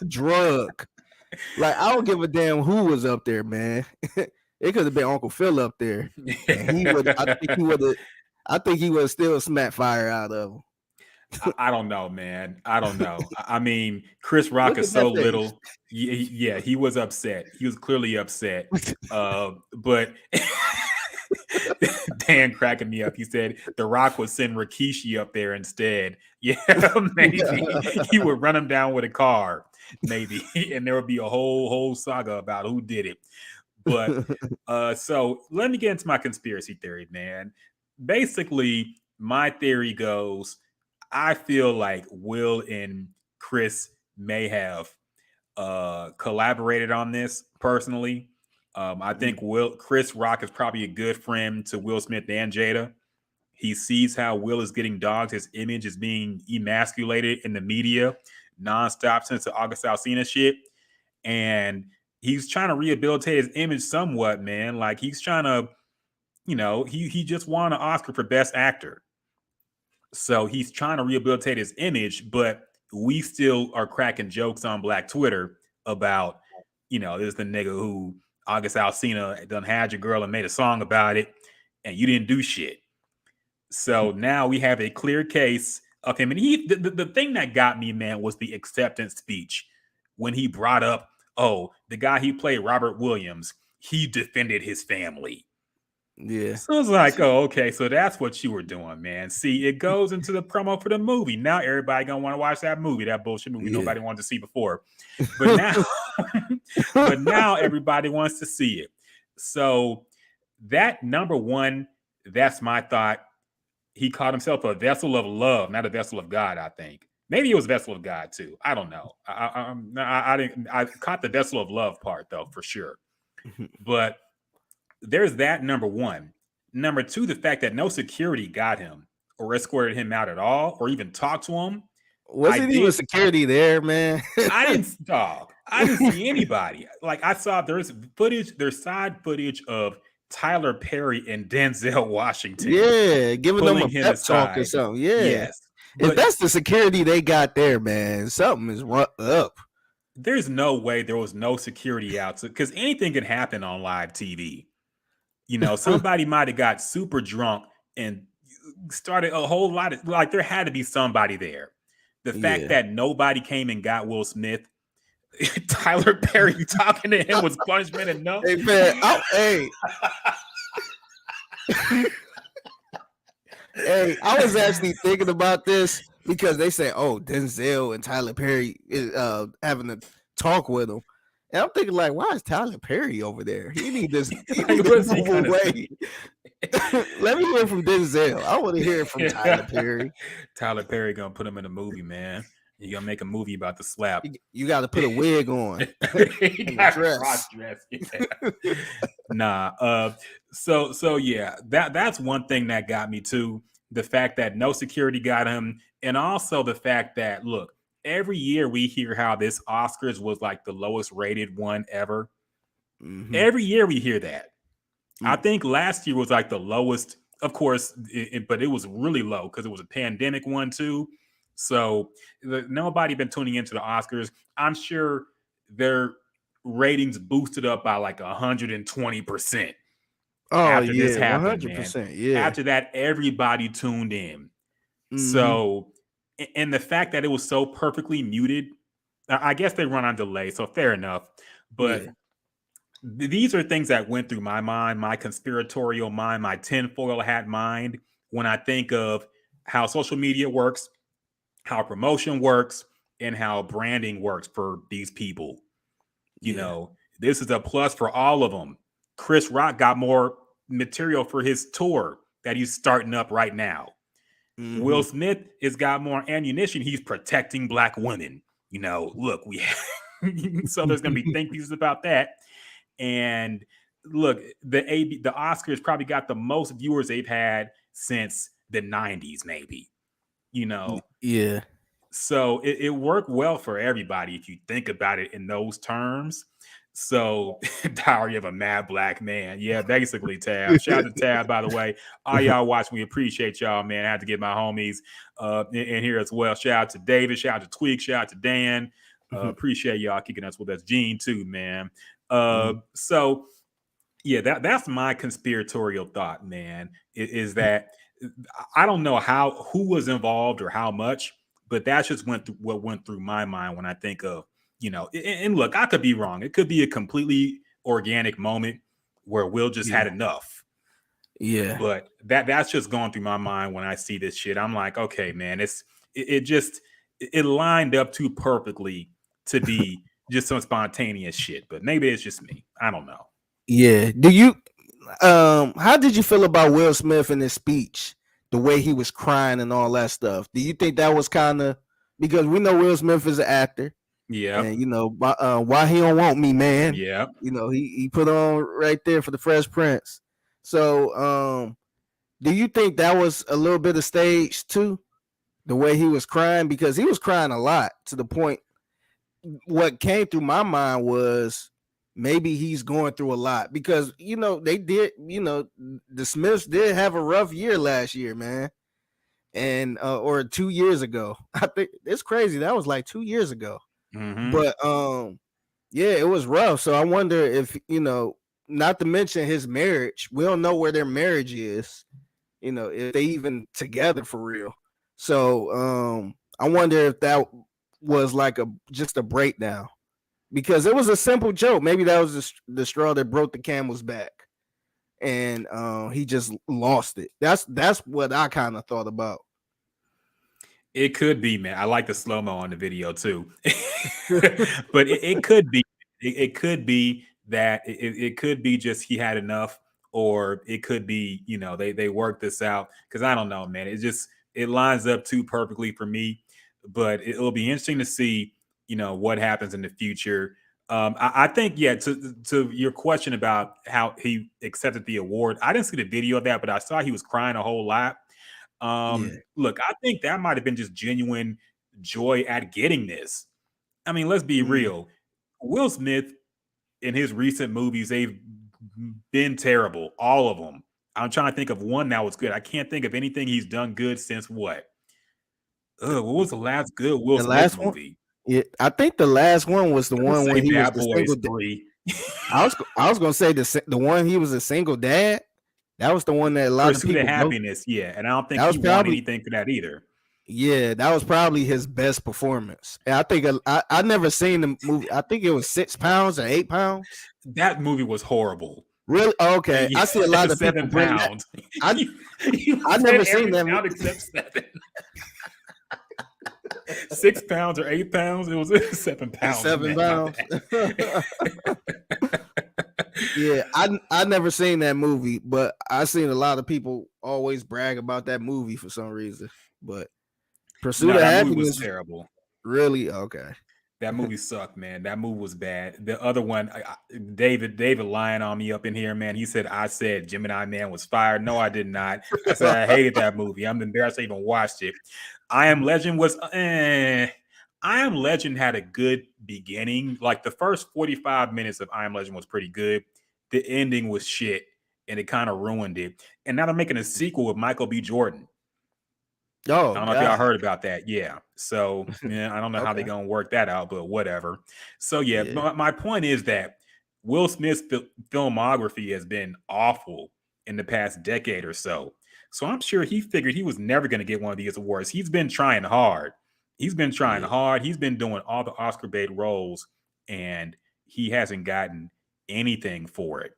drug. Like I don't give a damn who was up there, man. It could have been Uncle Phil up there, and he would. I think he would have. I think he would have still smacked fire out of him. I don't know, man. I don't know. I mean, Chris Rock Look is at that so face. little. Yeah, he was upset. He was clearly upset. But Dan cracking me up. He said The Rock would send Rikishi up there instead. Yeah, maybe he would run him down with a car, maybe, and there would be a whole saga about who did it. But so let me get into my conspiracy theory, man. Basically, my theory goes, I feel like Will and Chris may have collaborated on this personally. I think Chris Rock is probably a good friend to Will Smith and Jada. He sees how Will is getting dogged. His image is being emasculated in the media nonstop since the August Alsina shit. And he's trying to rehabilitate his image somewhat, man. Like he's trying to, he just won an Oscar for Best Actor. So he's trying to rehabilitate his image, but we still are cracking jokes on Black Twitter about, this is the nigga who August Alsina done had your girl and made a song about it, and you didn't do shit. So now we have a clear case of him. And the thing that got me, man, was the acceptance speech when he brought up, oh, the guy he played, Robert Williams, he defended his family. Yeah. So it's like, oh, okay, so that's what you were doing, man. See, it goes into the promo for the movie. Now everybody gonna want to watch that movie, that bullshit movie Yeah. nobody wanted to see before. But now, but now everybody wants to see it. So that number one, that's my thought. He called himself a vessel of love, not a vessel of God, I think. Maybe it was vessel of God too. I don't know. I didn't. I caught the vessel of love part though, for sure. But there's that, number one. Number two, the fact that no security got him or escorted him out at all, or even talked to him. Wasn't even security there, man. I didn't see anybody. Like, I saw there's side footage of Tyler Perry and Denzel Washington. Yeah, giving them a pep talk or something. Yeah. Yes. If that's the security they got there, man, something is up. There's no way there was no security out, because anything can happen on live TV. Somebody might have got super drunk and started a whole lot of, like, there had to be somebody there. The fact that nobody came and got Will Smith, Tyler Perry talking to him was punishment enough. Hey, man, hey, I was actually thinking about this because they say, "Oh, Denzel and Tyler Perry is having a talk with him," and I'm thinking, like, why is Tyler Perry over there? He need this. Move away. Let me hear from Denzel. I want to hear from Tyler Perry. Tyler Perry gonna put him in a movie, man. You gonna make a movie about the slap. You got to put a wig on. Dress. Yeah. Nah. So yeah, that's one thing that got me too. The fact that no security got him, and also the fact that, look, every year we hear how this Oscars was like the lowest rated one ever. Mm-hmm. Every year we hear that. I think last year was like the lowest, of course, but it was really low because it was a pandemic one too. So nobody been tuning into the Oscars. I'm sure their ratings boosted up by like 120%. After this happened, 100%, man. Yeah. After that, everybody tuned in. Mm-hmm. So, and the fact that it was so perfectly muted, I guess they run on delay, so fair enough. But these are things that went through my mind, my conspiratorial mind, my tinfoil hat mind, when I think of how social media works, how promotion works, and how branding works for these people. You know, this is a plus for all of them. Chris Rock got more material for his tour that he's starting up right now. Mm-hmm. Will Smith has got more ammunition. He's protecting Black women. Look, so there's going to be think pieces about that. And look, the Oscars probably got the most viewers they've had since the 90s, maybe. Yeah. So it worked well for everybody if you think about it in those terms. So, Diary of a Mad Black Man. Yeah, basically, Tab. Shout out to Tab, by the way. All y'all watching, we appreciate y'all, man. I had to get my homies in here as well. Shout out to David. Shout out to Tweak. Shout out to Dan. Appreciate y'all kicking us with us. Gene, too, man. So, yeah, that's my conspiratorial thought, man, is that I don't know who was involved or how much, but that's just what went through my mind when I think of, and look, I could be wrong. It could be a completely organic moment where Will just had enough. Yeah. But that's just going through my mind when I see this shit. I'm like, okay, man, it lined up too perfectly to be just some spontaneous shit. But maybe it's just me. I don't know. Yeah. Do you how did you feel about Will Smith in his speech? The way he was crying and all that stuff. Do you think that was kind of, because we know Will Smith is an actor? Yeah. And why he don't want me, man? Yeah. He put on right there for the Fresh Prince. So do you think that was a little bit of stage too? The way he was crying, because he was crying a lot, to the point what came through my mind was maybe he's going through a lot, because they did, the Smiths did have a rough year last year, man. And or 2 years ago. I think it's crazy. That was like 2 years ago. Mm-hmm. But yeah, it was rough. So I wonder if, not to mention his marriage. We don't know where their marriage is, if they even together for real. So I wonder if that was like just a breakdown, because it was a simple joke. Maybe that was the straw that broke the camel's back, and he just lost it. That's what I kind of thought about. It could be, man. I like the slow-mo on the video too. But it could be. It could be that it could be just he had enough, or it could be, they work this out, because I don't know, man. It lines up too perfectly for me. But it'll be interesting to see, what happens in the future. I think, yeah, to your question about how he accepted the award, I didn't see the video of that, but I saw he was crying a whole lot. Yeah. Look, I think that might have been just genuine joy at getting this. I mean, let's be Mm. real. Will Smith, in his recent movies, they've been terrible, all of them. I'm trying to think of one that was good. I can't think of anything he's done good since what? What was the last good Will The Smith last one, movie? yeah, I think the last one was the Let's one say when he was Bad the Boys single. 3. I was gonna say the one he was a single dad. That was the one that a lot of Pursuit of people go. Happiness, yeah. And I don't think That was he won probably anything for that either. Yeah, that was probably his best performance. And I think I never seen the movie. I think it was 6 pounds or 8 pounds. That movie was horrible. Really? Okay, I see a lot of people 7 bring that. pounds. I I never seen that pound movie. except 7. 6 pounds or 8 pounds? It was 7 pounds. 7 man, pounds. Yeah, I never seen that movie, but I seen a lot of people always brag about that movie for some reason. But Pursuit of that movie was Happiness, terrible. really? Okay. That movie sucked, man. That movie was bad. The other one, David lying on me up in here, man. He said I said Gemini Man was fired. No, I did not. I said I hated that movie. I'm embarrassed I even watched it. I Am Legend was I Am Legend had a good beginning. Like the first 45 minutes of I Am Legend was pretty good. The ending was shit, and it kind of ruined it. And now they're making a sequel with Michael B. Jordan. Oh, I don't know if y'all heard about that. Yeah. So, yeah, I don't know how they're Okay. going to work that out, but whatever. So, yeah, Yeah. my point is that Will Smith's filmography has been awful in the past decade or so. So I'm sure he figured he was never going to get one of these awards. He's been trying hard. He's been trying Yeah. hard. He's been doing all the Oscar bait roles, and he hasn't gotten anything for it.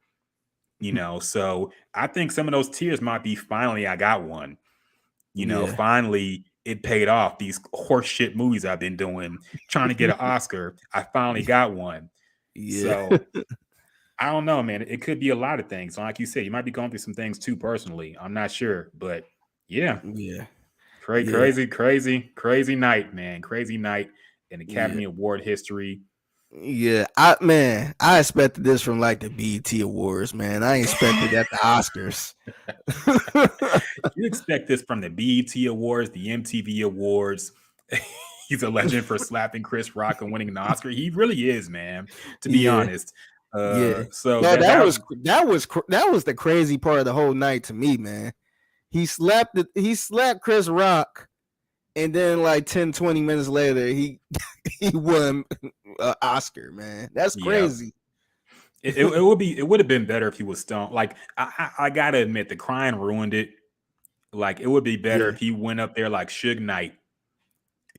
So I think some of those tears might be finally I got one. Yeah. Finally it paid off. These horseshit movies I've been doing, trying to get an Oscar, I finally got one. Yeah. So I don't know, man. It could be a lot of things. Like you said, you might be going through some things too personally. I'm not sure, but yeah, Yeah. crazy night, man. Crazy night in Academy Yeah. Award history. Yeah. I expected this from like the BET Awards, man. I ain't expected that the Oscars. You expect this from the BET Awards, the MTV Awards. He's a legend for slapping Chris Rock and winning an Oscar. He really is, man. To be Yeah. honest. Yeah. So No, that was the crazy part of the whole night to me, man. He slapped Chris Rock, and then like 10, 20 minutes later, he won an Oscar, man. That's crazy. It would have been better if he was stoned. Like I gotta admit, the crying ruined it. Like it would be better if he went up there like Suge Knight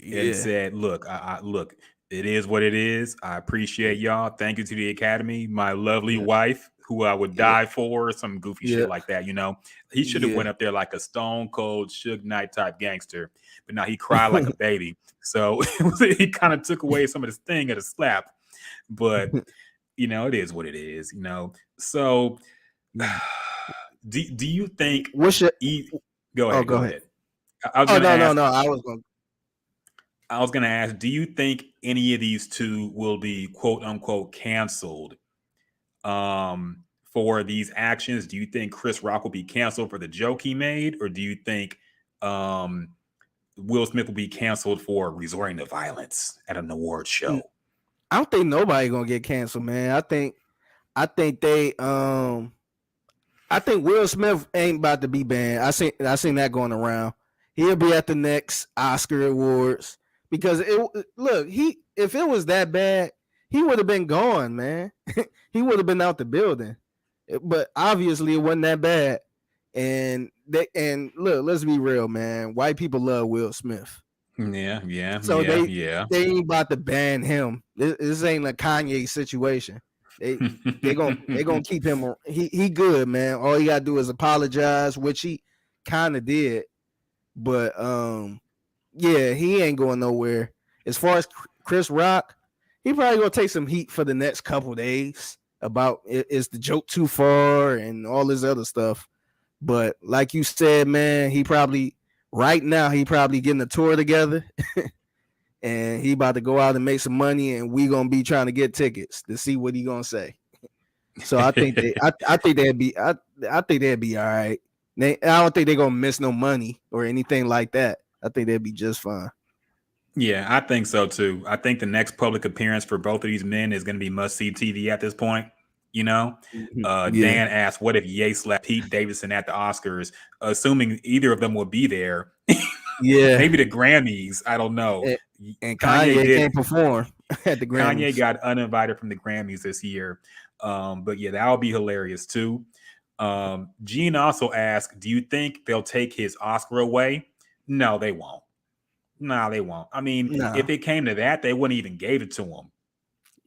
and said, "Look, look, it is what it is. I appreciate y'all. Thank you to the Academy, my lovely wife, who I would die for, or some goofy shit like that." He should have went up there like a stone cold Suge Knight type gangster, but now he cried like a baby. So he kind of took away some of the sting of the slap. But it is what it is. So do you think? What's your? Go ahead. Go ahead. I was going to ask, do you think any of these two will be quote unquote canceled for these actions? Do you think Chris Rock will be canceled for the joke he made? Or do you think Will Smith will be canceled for resorting to violence at an award show? I don't think nobody gonna get canceled, man. I think Will Smith ain't about to be banned. I seen that going around. He'll be at the next Oscar awards. Because if it was that bad, he would have been gone, man. He would have been out the building. But obviously, it wasn't that bad. And look, let's be real, man. White people love Will Smith. Yeah. So they ain't about to ban him. This ain't a Kanye situation. They gonna keep him. He good, man. All he gotta do is apologize, which he kind of did. But yeah, he ain't going nowhere. As far as Chris Rock, he probably gonna take some heat for the next couple days. about is the joke too far and all this other stuff. But like you said, man, he probably getting a tour together and he about to go out and make some money, and we gonna be trying to get tickets to see what he gonna say. So I think I think they'd be all right. I don't think they're gonna miss no money or anything like that. I think they'd be just fine. Yeah, I think so too. I think the next public appearance for both of these men is going to be must-see TV at this point. You know, Yeah. Dan asked, "What if Ye slapped Pete Davidson at the Oscars?" Assuming either of them will be there. Yeah, Maybe the Grammys. I don't know. And Kanye can't perform at the Grammys. Kanye got uninvited from the Grammys this year. But yeah, that would be hilarious too. Gene also asked, "Do you think they'll take his Oscar away?" No, they won't. No, they won't. I mean, if it came to that, they wouldn't even gave it to him.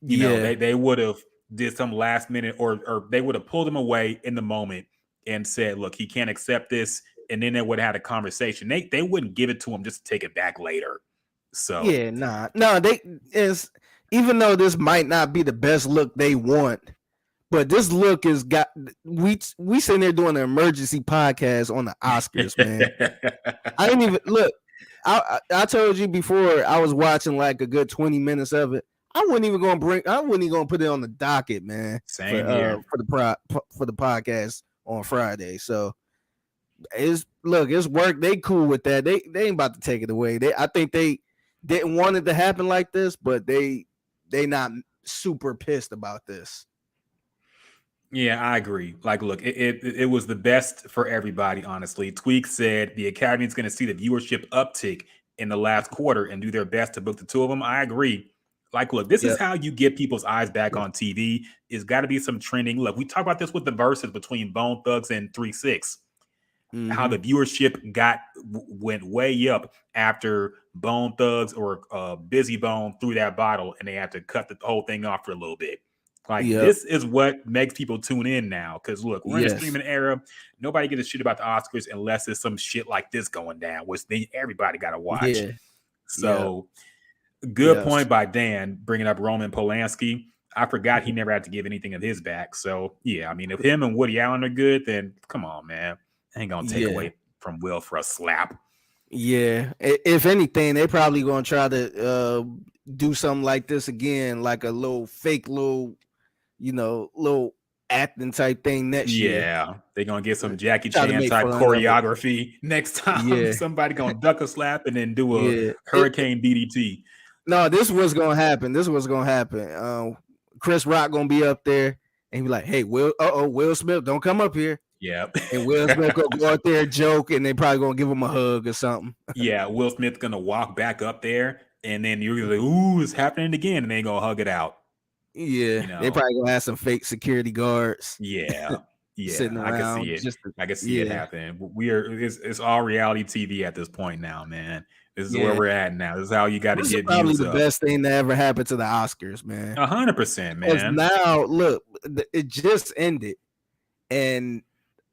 You know, they would have did some last minute, or they would have pulled him away in the moment and said, "Look, he can't accept this," and then they would have had a conversation. They wouldn't give it to him just to take it back later. So yeah, no, they is even though this might not be the best look they want, but this look is got we sitting there doing an emergency podcast on the Oscars, man. I didn't even look. I told you before I was watching like a good 20 minutes of it. I wasn't even gonna put it on the docket, man. Same here for the podcast on Friday. So it's work. They cool with that. They ain't about to take it away. I think they didn't want it to happen like this, but they not super pissed about this. Yeah, I agree. Like, look, it was the best for everybody, honestly. Tweak said the Academy is going to see the viewership uptick in the last quarter and do their best to book the two of them. I agree. Like, look, this is how you get people's eyes back on TV. It's got to be some trending. Look, we talk about this with the verses between Bone Thugs and 3-6. How the viewership went way up after Bone Thugs or Busy Bone threw that bottle and they had to cut the whole thing off for a little bit. Like, this is what makes people tune in now. Because, look, we're in a streaming era. Nobody gives a shit about the Oscars unless there's some shit like this going down, which then everybody got to watch. Yeah. So, good point by Dan, bringing up Roman Polanski. I forgot he never had to give anything of his back. So, yeah, I mean, if him and Woody Allen are good, then come on, man. Ain't going to take away from Will for a slap. Yeah. If anything, they probably going to try to do something like this again, like a little fake little acting type thing next year. Yeah, they're gonna get some Jackie Chan type choreography next time. Yeah. Somebody gonna duck a slap and then do a hurricane DDT. No, this was gonna happen. Chris Rock gonna be up there and he be like, "Hey, Will Smith, don't come up here." Yeah, and Will Smith gonna go out there joke, and they probably gonna give him a hug or something. Yeah, Will Smith's gonna walk back up there, and then you're like, "Ooh, it's happening again," and they gonna hug it out. Yeah, they probably gonna have some fake security guards. Yeah, sitting around. I can see it. I can see it happening. It's all reality TV at this point now, man. This is where we're at now. This is how you got to get. Probably the best thing that ever happened to the Oscars, man. 100%, man. Now, look, it just ended, and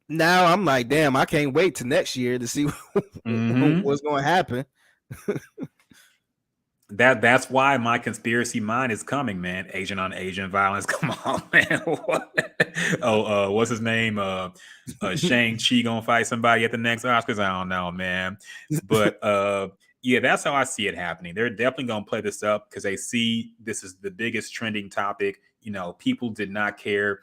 now I'm like, damn, I can't wait till next year to see what's going to happen. That's why my conspiracy mind is coming, man. Asian on Asian violence. Come on, man. What's his name? Shang-Chi gonna fight somebody at the next Oscars? I don't know, man. But yeah, that's how I see it happening. They're definitely gonna play this up because they see this is the biggest trending topic. You know, people did not care.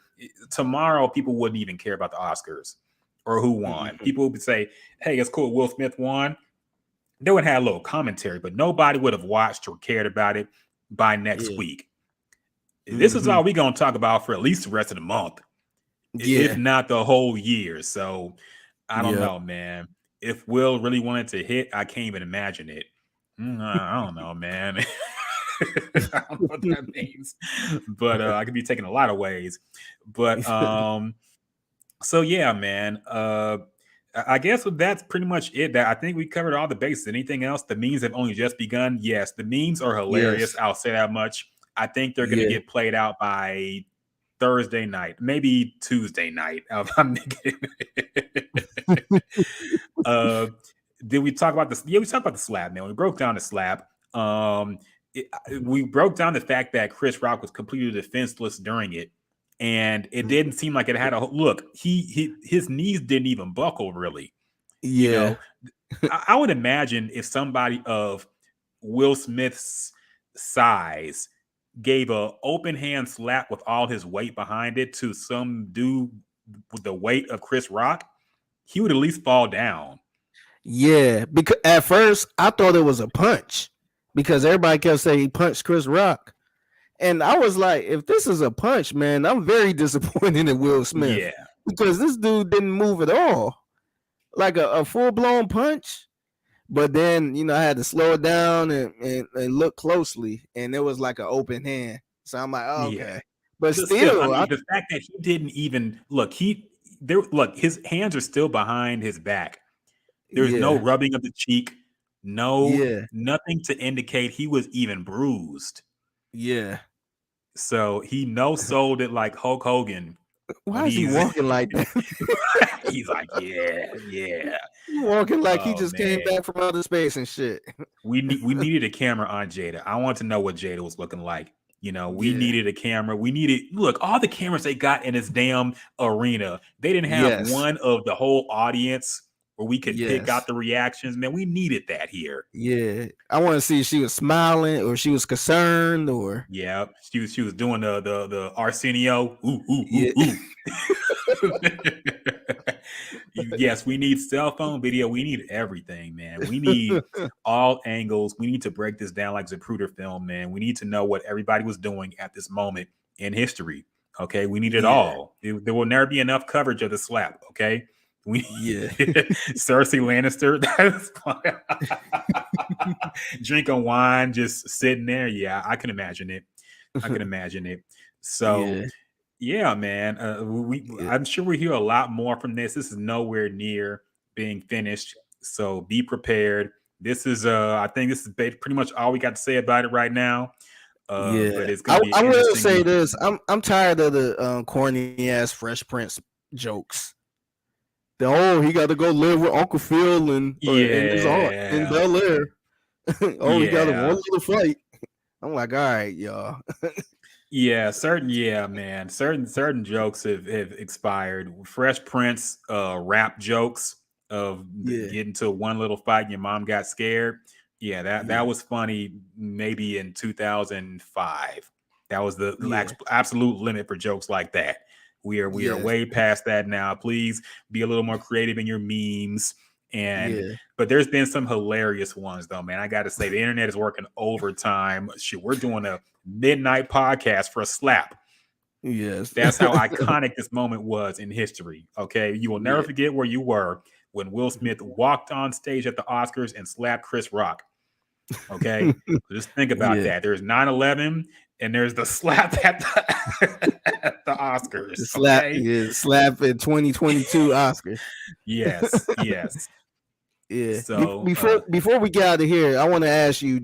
Tomorrow, people wouldn't even care about the Oscars or who won. People would say, "Hey, it's cool. Will Smith won." They would have a little commentary, but nobody would have watched or cared about it by next week. This is all we're going to talk about for at least the rest of the month, if not the whole year. So I don't know, man. If Will really wanted to hit, I can't even imagine it. I don't know, man. I don't know what that means, but I could be taken a lot of ways. But so yeah, man. I guess that's pretty much it. That I think we covered all the bases. Anything else? The memes have only just begun. Yes, the memes are hilarious. I'll say that much. I think they're going to get played out by Thursday night, maybe Tuesday night. Did we talk about this? Yeah, we talked about the slap, man. We broke down the slap. We broke down the fact that Chris Rock was completely defenseless during it. and it didn't seem like it had a look. His knees didn't even buckle really. You Yeah. know, I would imagine if somebody of Will Smith's size gave a open hand slap with all his weight behind it to some dude with the weight of Chris Rock, he would at least fall down. Yeah, because at first I thought it was a punch because everybody kept saying he punched Chris Rock. And I was like, if this is a punch, man, I'm very disappointed in Will Smith Yeah. because this dude didn't move at all. Like a full blown punch. But then, I had to slow it down and look closely, and it was like an open hand. So I'm like, oh, Yeah. okay. But Still, I still, mean, the fact that he didn't even look, his hands are still behind his back. There's no yeah, rubbing of the cheek, yeah, nothing to indicate he was even bruised. yeah. So he no sold it like Hulk Hogan when Why is he he's walking like that? he's like, yeah. He walking like he Oh just came man. back from outer space and shit. We needed a camera on Jada. I want to know what Jada was looking like. We Yeah. needed a camera. We needed look, all the cameras they got in this damn arena. They didn't have Yes. one of the whole audience where we could pick Yes. out the reactions. Man, we needed that here. Yeah. I want to see if she was smiling or she was concerned or Yeah, she was doing the Arsenio. Ooh, ooh, yeah. ooh, ooh. Yes, we need cell phone video. We need everything, man. We need all angles. We need to break this down like Zapruder film, man. We need to know what everybody was doing at this moment in history. Okay, we need it Yeah. all. There will never be enough coverage of the slap. Okay, we Yeah. Cersei Lannister. That's drinking wine, just sitting there. Yeah, I can imagine it. I can imagine it. So, yeah, man. Yeah. I'm sure we hear a lot more from this. This is nowhere near being finished. So be prepared. This is I think this is pretty much all we got to say about it right now. Yeah. But it's gonna be I an will interesting say week. this. I'm tired of the corny ass Fresh Prince jokes. He got to go live with Uncle Phil and his aunt in Yeah. Bel Air. He got one Yeah. little fight. I'm like, all right, y'all. Yeah, man. Certain jokes have expired. Fresh Prince rap jokes of Yeah. getting to one little fight and your mom got scared. Yeah, that Yeah. was funny maybe in 2005. That was the Yeah. absolute limit for jokes like that. We are Yes. way past that now. Please be a little more creative in your memes. Yeah. But there's been some hilarious ones though, man. I got to say, the internet is working overtime. Shit, we're doing a midnight podcast for a slap. Yes. That's how iconic this moment was in history. Okay, you will never Yeah. forget where you were when Will Smith walked on stage at the Oscars and slapped Chris Rock. Okay, just think about Yeah. that. There's 9/11 and there's the slap at the Oscars. The slap, Okay, yeah, slap in 2022 Oscars. yes. Yeah. So Before we get out of here, I want to ask you: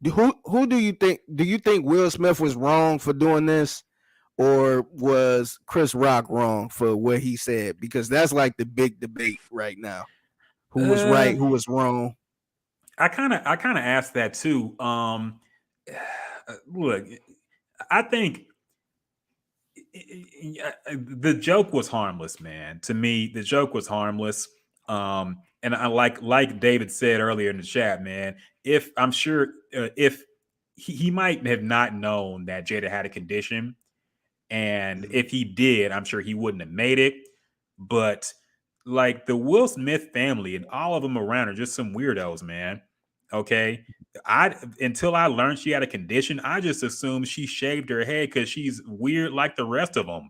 who do you think? Do you think Will Smith was wrong for doing this, or was Chris Rock wrong for what he said? Because that's like the big debate right now. Who was right? Who was wrong? I kind of asked that too. Look, I think the joke was harmless, man. To me, the joke was harmless. And I like David said earlier in the chat, man. If I'm sure if he might have not known that Jada had a condition, and if he did, I'm sure he wouldn't have made it. But like the Will Smith family and all of them around are just some weirdos, man. Okay. Until I learned she had a condition, I just assumed she shaved her head because she's weird like the rest of them.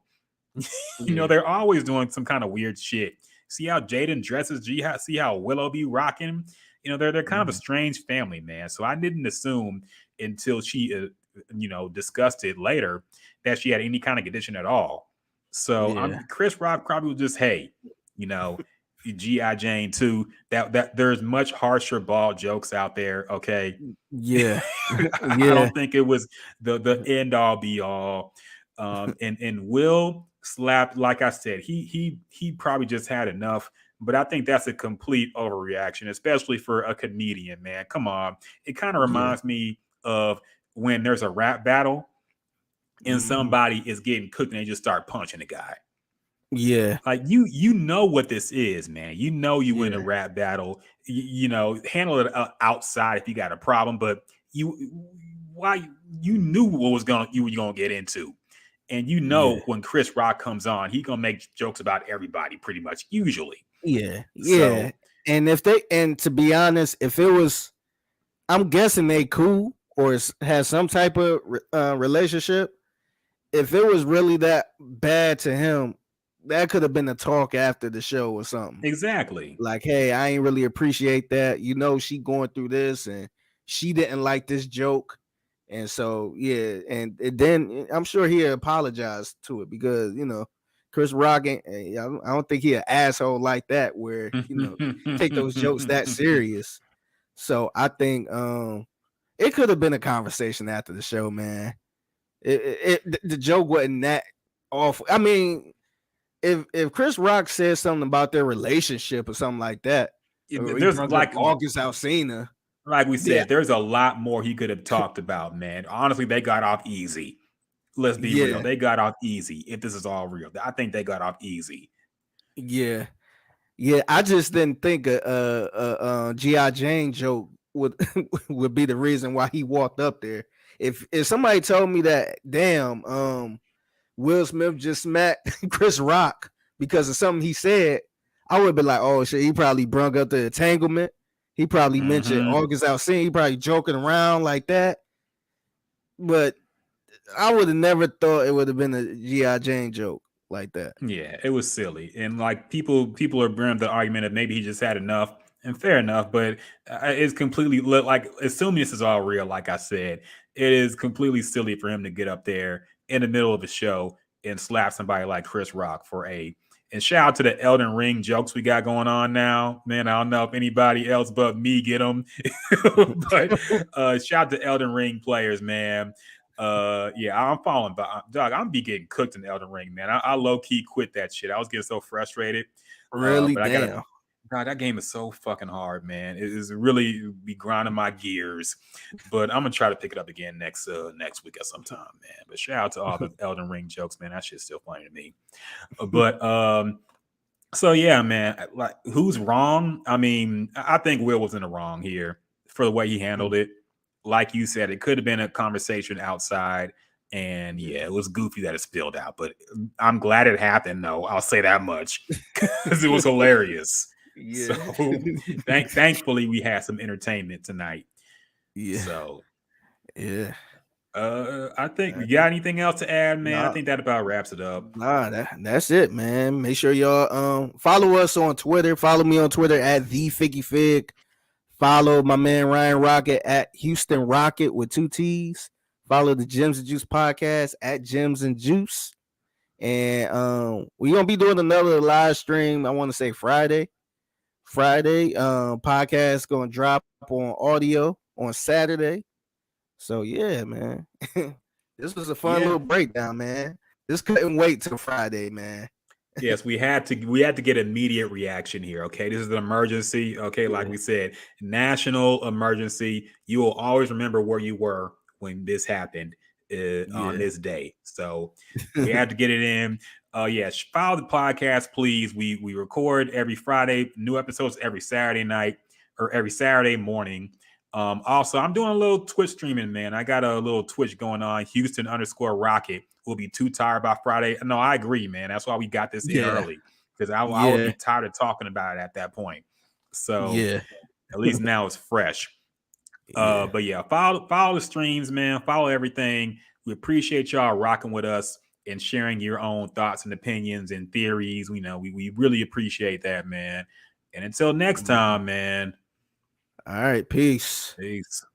Yeah. They're always doing some kind of weird shit. See how Jaden dresses, see how Willow be rocking. They're kind of a strange family, man. So I didn't assume until she discussed it later that she had any kind of condition at all. So Yeah. Chris Rock probably was just, hey, G.I. Jane 2, that there's much harsher bald jokes out there. Okay. Yeah. I don't think it was the end all be all. And Will slapped, like I said, he probably just had enough. But I think that's a complete overreaction, especially for a comedian, man. Come on. It kind of reminds me of when there's a rap battle and somebody is getting cooked and they just start punching the guy. Yeah. Like you know what this is, man. You know you win a Yeah. rap battle. You know, handle it outside if you got a problem, but you knew what you were gonna get into. And you know Yeah. when Chris Rock comes on, he gonna make jokes about everybody pretty much usually. Yeah. So And to be honest, if it was, I'm guessing they cool or has some type of relationship. If it was really that bad to him, that could have been a talk after the show or something. exactly. Like, hey, I ain't really appreciate that. You know, she going through this and she didn't like this joke. And so, yeah. And then I'm sure he apologized to it because, you know, Chris Rock, I don't think he an asshole like that where, you know, take those jokes that serious. So I think it could have been a conversation after the show, man. The joke wasn't that awful. I mean, if Chris Rock says something about their relationship or something like that, or he There's brung up August Alsina, like we yeah, said, there's a lot more he could have talked about, man. Honestly, they got off easy. Let's be real. yeah, They got off easy. If this is all real, I think they got off easy. yeah. I just didn't think a GI Jane joke would would be the reason why he walked up there. If somebody told me that, damn, Will Smith just smacked Chris Rock because of something he said, I would be like, oh shit, he probably brung up the entanglement. He probably mentioned August Alsina. He probably joking around like that. But I would have never thought it would have been a G.I. Jane joke like that. Yeah, it was silly, and like people are bringing the argument that maybe he just had enough, and fair enough. But it's completely like assuming this is all real. Like I said, it is completely silly for him to get up there in the middle of a show and slap somebody like Chris Rock for a. And shout out to the Elden Ring jokes we got going on now, man. I don't know if anybody else but me get them, but shout out to Elden Ring players, man. Yeah, I'm following, but dog, I'm be getting cooked in Elden Ring, man. I low key quit that shit. I was getting so frustrated. Really? But I gotta, Damn. God, that game is so fucking hard, man. It is really be grinding my gears. But I'm gonna try to pick it up again next week at some time, man. But shout out to all the Elden Ring jokes, man. That shit's still funny to me. But so yeah, man. Like, who's wrong? I mean, I think Will was in the wrong here for the way he handled it. Like you said, it could have been a conversation outside. And yeah, it was goofy that it spilled out, but I'm glad it happened, though. I'll say that much because it was hilarious. Yeah. So thankfully, we had some entertainment tonight. Yeah. So yeah. I think we got anything else to add, man. Nah. I think that about wraps it up. Nah, that's it, man. Make sure y'all follow us on Twitter. Follow me on Twitter at the Figgy Fig. Follow my man Ryan Rockett at Houston Rockett with 2 T's. Follow the Gems and Juice podcast at Gems and Juice. And we're gonna be doing another live stream. I want to say Friday. Podcast gonna drop on audio on Saturday. So yeah, man. This was a fun little breakdown, man. This couldn't wait till Friday, man. Yes, we had to get immediate reaction here. Okay, this is an emergency. Okay, like we said, national emergency. You will always remember where you were when this happened on this day. So we had to get it in. Yes, follow the podcast, please. We record every Friday, new episodes every Saturday night or every Saturday morning. Also, I'm doing a little Twitch streaming, man. I got a little Twitch going on, Houston_Rockett. We'll be too tired by Friday. No, I agree, man. That's why we got this in early, because I would be tired of talking about it at that point. So at least now it's fresh. But yeah, follow the streams, man. Follow everything. We appreciate y'all rocking with us and sharing your own thoughts and opinions and theories. We know we really appreciate that, man. And until next time, man. All right, peace. Peace.